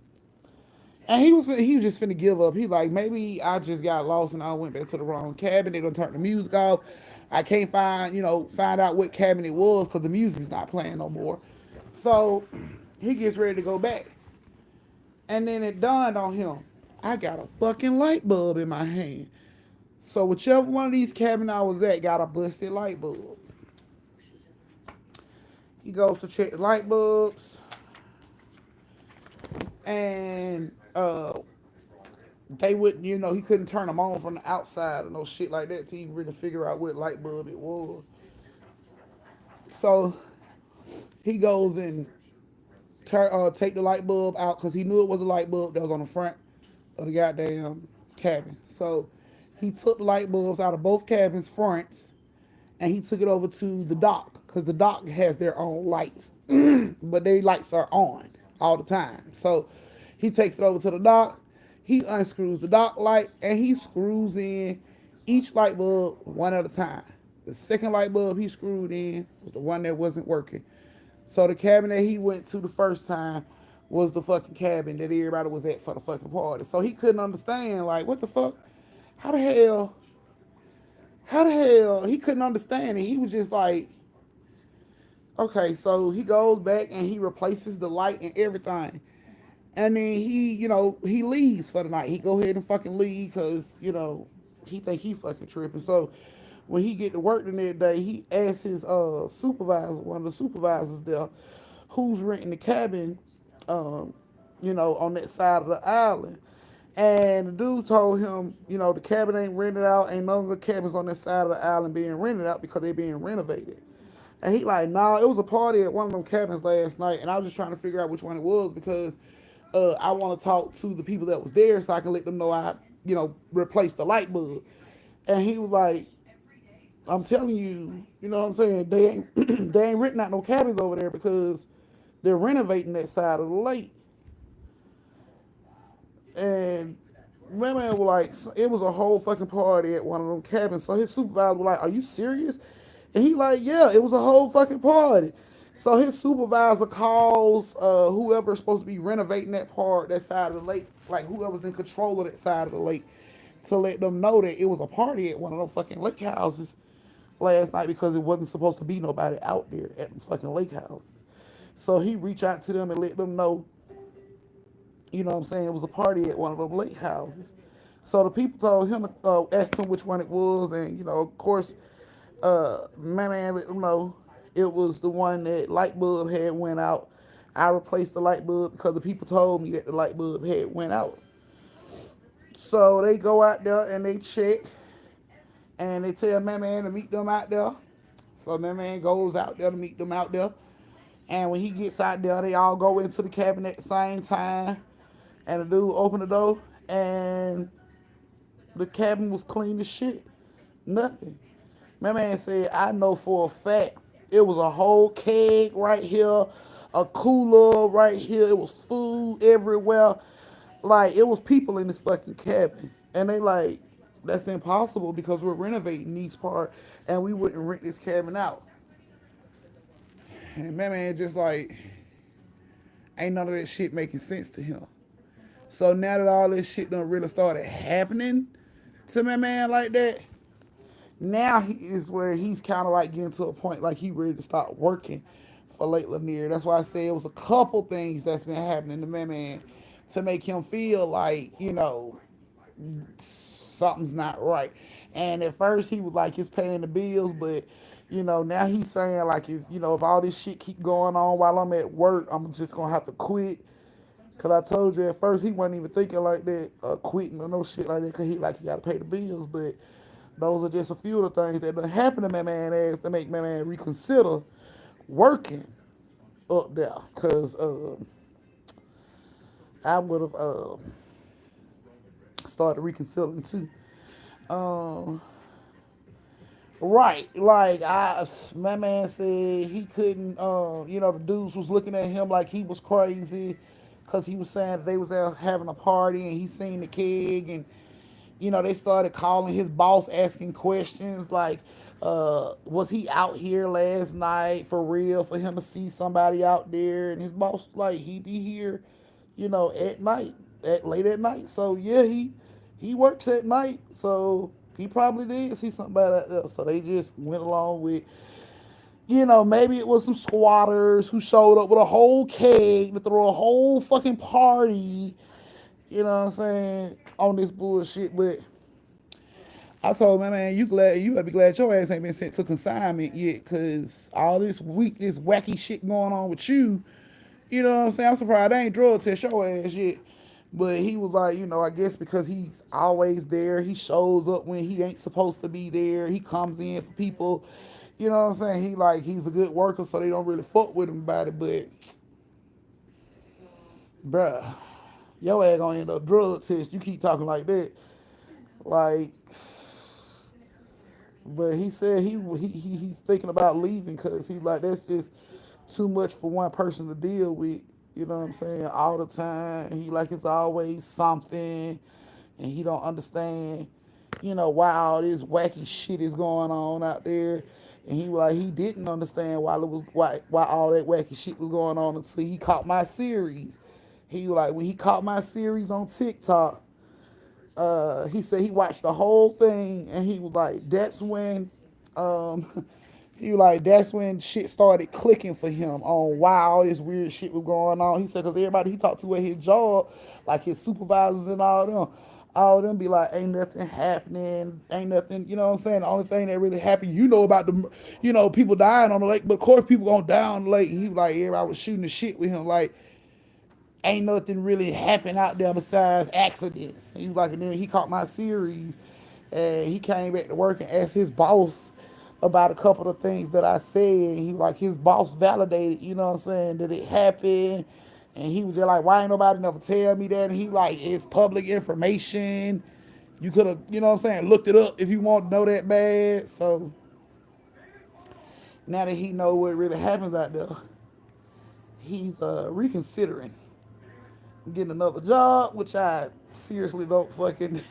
And he was just finna give up. He like, maybe I just got lost and I went back to the wrong cabin. They done turned the music off. I can't find out what cabin it was because the music's not playing no more. So he gets ready to go back. And then it dawned on him, I got a fucking light bulb in my hand. So whichever one of these cabins I was at got a busted light bulb. He goes to check the light bulbs. And they wouldn't, he couldn't turn them on from the outside or no shit like that to even really figure out what light bulb it was. So he goes and take the light bulb out because he knew it was a light bulb that was on the front of the goddamn cabin. So He took the light bulbs out of both cabins' fronts and he took it over to the dock because the dock has their own lights, but their lights are on all the time. So he takes it over to the dock. He unscrews the dock light and he screws in each light bulb one at a time. The second light bulb he screwed in was the one that wasn't working. So the cabin that he went to the first time was the fucking cabin that everybody was at for the fucking party. So he couldn't understand, like, what the fuck? How the hell? How the hell? He couldn't understand it. He was just like, okay, so he goes back and he replaces the light and everything. And then he leaves for the night. He go ahead and fucking leave because, he think he fucking tripping. So when he get to work the next day, he asks his supervisor, one of the supervisors there, who's renting the cabin, on that side of the island. And the dude told him, the cabin ain't rented out, ain't none of the cabins on that side of the island being rented out because they being renovated. And he like, nah, it was a party at one of them cabins last night, and I was just trying to figure out which one it was because I want to talk to the people that was there so I can let them know I, replaced the light bulb. And he was like, I'm telling you, you know what I'm saying, they ain't they ain't renting out no cabins over there because they're renovating that side of the lake. And my man was like, it was a whole fucking party at one of them cabins. So his supervisor was like, are you serious? And he like, yeah, it was a whole fucking party. So his supervisor calls whoever's supposed to be renovating that side of the lake, like whoever's in control of that side of the lake, to let them know that it was a party at one of them fucking lake houses last night because it wasn't supposed to be nobody out there at the fucking lake houses. So he reached out to them and let them know, what I'm saying, it was a party at one of them lake houses. So the people told him, asked him which one it was, and of course, my man let them know it was the one that light bulb had went out. I replaced the light bulb because the people told me that the light bulb had went out. So they go out there and they check, and they tell my man to meet them out there. So my man goes out there to meet them out there. And when he gets out there, they all go into the cabin at the same time. And the dude opened the door, and the cabin was clean as shit. Nothing. My man said, I know for a fact it was a whole keg right here, a cooler right here. It was food everywhere. Like, it was people in this fucking cabin. And they like, that's impossible because we're renovating these part and we wouldn't rent this cabin out. And my man just like, ain't none of that shit making sense to him. So now that all this shit done really started happening to my man like that, now he is where he's kind of like getting to a point like he ready to start working for Lake Lanier. That's why I say it was a couple things that's been happening to my man to make him feel like, something's not right. And at first he was like, it's paying the bills, but now he's saying like, if all this shit keep going on while I'm at work, I'm just gonna have to quit. Cause I told you at first he wasn't even thinking like that, quitting or no shit like that, cause he gotta pay the bills. But those are just a few of the things that done happened to my man ass to make my man reconsider working up there. Cause I would have started reconsidering too. Right, like my man said he couldn't. The dudes was looking at him like he was crazy, cause he was saying that they was out having a party and he seen the keg, and they started calling his boss, asking questions like, was he out here last night for real for him to see somebody out there? And his boss like, he be here, at night, late at night. So yeah, he works at night, so he probably did see somebody out there. So they just went along with, maybe it was some squatters who showed up with a whole keg to throw a whole fucking party, you know what I'm saying, on this bullshit. But I told my man, you better be glad your ass ain't been sent to consignment yet, cause all this wacky shit going on with you, you know what I'm saying? I'm surprised they ain't drug test your ass yet. But he was like, I guess because he's always there, he shows up when he ain't supposed to be there. He comes in for people, you know what I'm saying? He's a good worker, so they don't really fuck with him about it. But, bruh, your ass gonna end up drug test. You keep talking like that. Like, but he said he's thinking about leaving because he's like that's just too much for one person to deal with. You know what I'm saying? All the time. He like it's always something, and he don't understand. Why all this wacky shit is going on out there. And he was like he didn't understand why all that wacky shit was going on until he caught my series. He was like when he caught my series on TikTok, he said he watched the whole thing and he was like, that's when he was like, that's when shit started clicking for him on why all this weird shit was going on. He said, because everybody he talked to at his job, like his supervisors and all them be like, ain't nothing happening, ain't nothing, you know what I'm saying? The only thing that really happened, about people dying on the lake, but of course people gonna die on the lake. And he was like, everybody was shooting the shit with him, like, ain't nothing really happened out there besides accidents. He was like, and then he caught my series, and he came back to work and asked his boss about a couple of things that I said. And he was like, his boss validated, you know what I'm saying, that it happened. And he was just like, why ain't nobody never tell me that? And he like, it's public information. You could have, you know what I'm saying, looked it up if you want to know that bad. So now that he know what really happens out there, he's reconsidering getting another job, which I seriously don't fucking,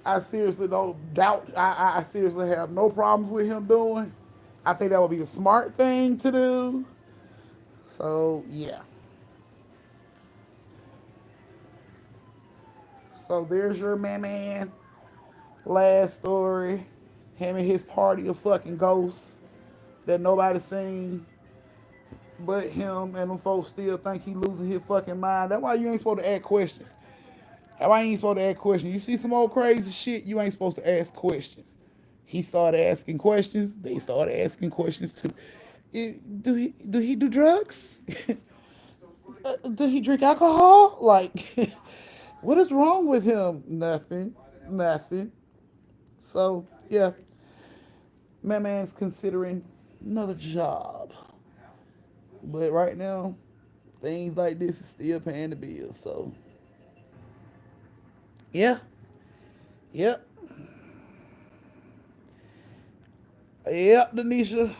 I seriously don't doubt. I seriously have no problems with him doing. I think that would be the smart thing to do. So yeah. So there's your man. Last story. Him and his party of fucking ghosts that nobody seen but him, and them folks still think he losing his fucking mind. That's why you ain't supposed to ask questions. That's why you ain't supposed to ask questions. You see some old crazy shit, you ain't supposed to ask questions. He started asking questions. They started asking questions too. Do he do drugs? Do he drink alcohol? Like, what is wrong with him? Nothing. Nothing. So yeah, my man's considering another job. But right now, things like this is still paying the bills. So yeah, yep, yep, Denisha.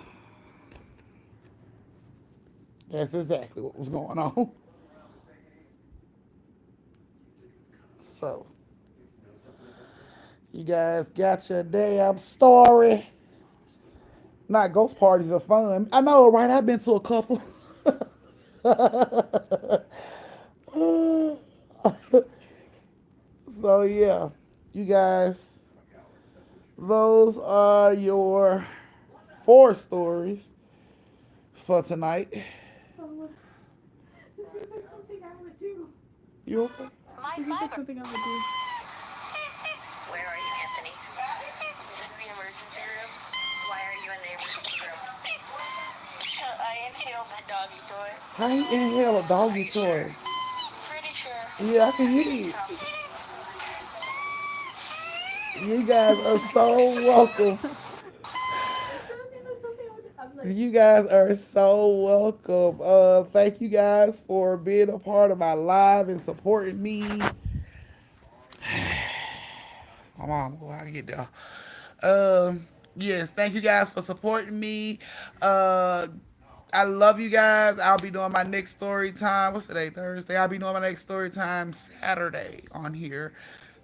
That's exactly what was going on. So you guys got your damn story. Not ghost parties are fun. I know, right? I've been to a couple. So yeah, you guys, those are your 4 stories for tonight. Oh, this seems like something I would do. You okay? This seems like something I would do. Where are you, Anthony? In the emergency room. Why are you in the emergency room? I inhaled the doggy toy. How you inhale a doggy toy? Pretty sure. Yeah, I can hear it. You guys are so welcome. That seems like something I would do. I'm like, You guys are so welcome. Thank you guys for being a part of my live and supporting me. My mom, oh, I get there. Yes, thank you guys for supporting me. Uh, I love you guys. I'll be doing my next story time. What's today? Thursday. I'll be doing my next story time Saturday on here.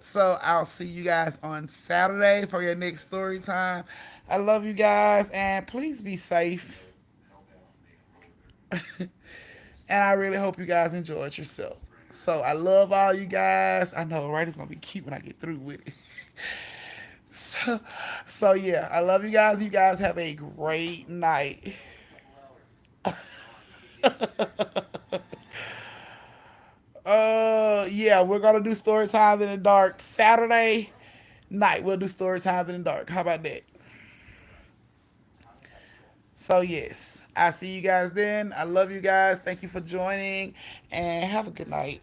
So I'll see you guys on Saturday for your next story time. I love you guys and please be safe. And I really hope you guys enjoyed yourself. So I love all you guys. I know, right? It's gonna be cute when I get through with it. So, so yeah, I love you guys. You guys have a great night. Yeah, we're gonna do story times in the dark Saturday night. We'll do story times in the dark. How about that? So yes, I see you guys then. I love you guys. Thank you for joining, and have a good night.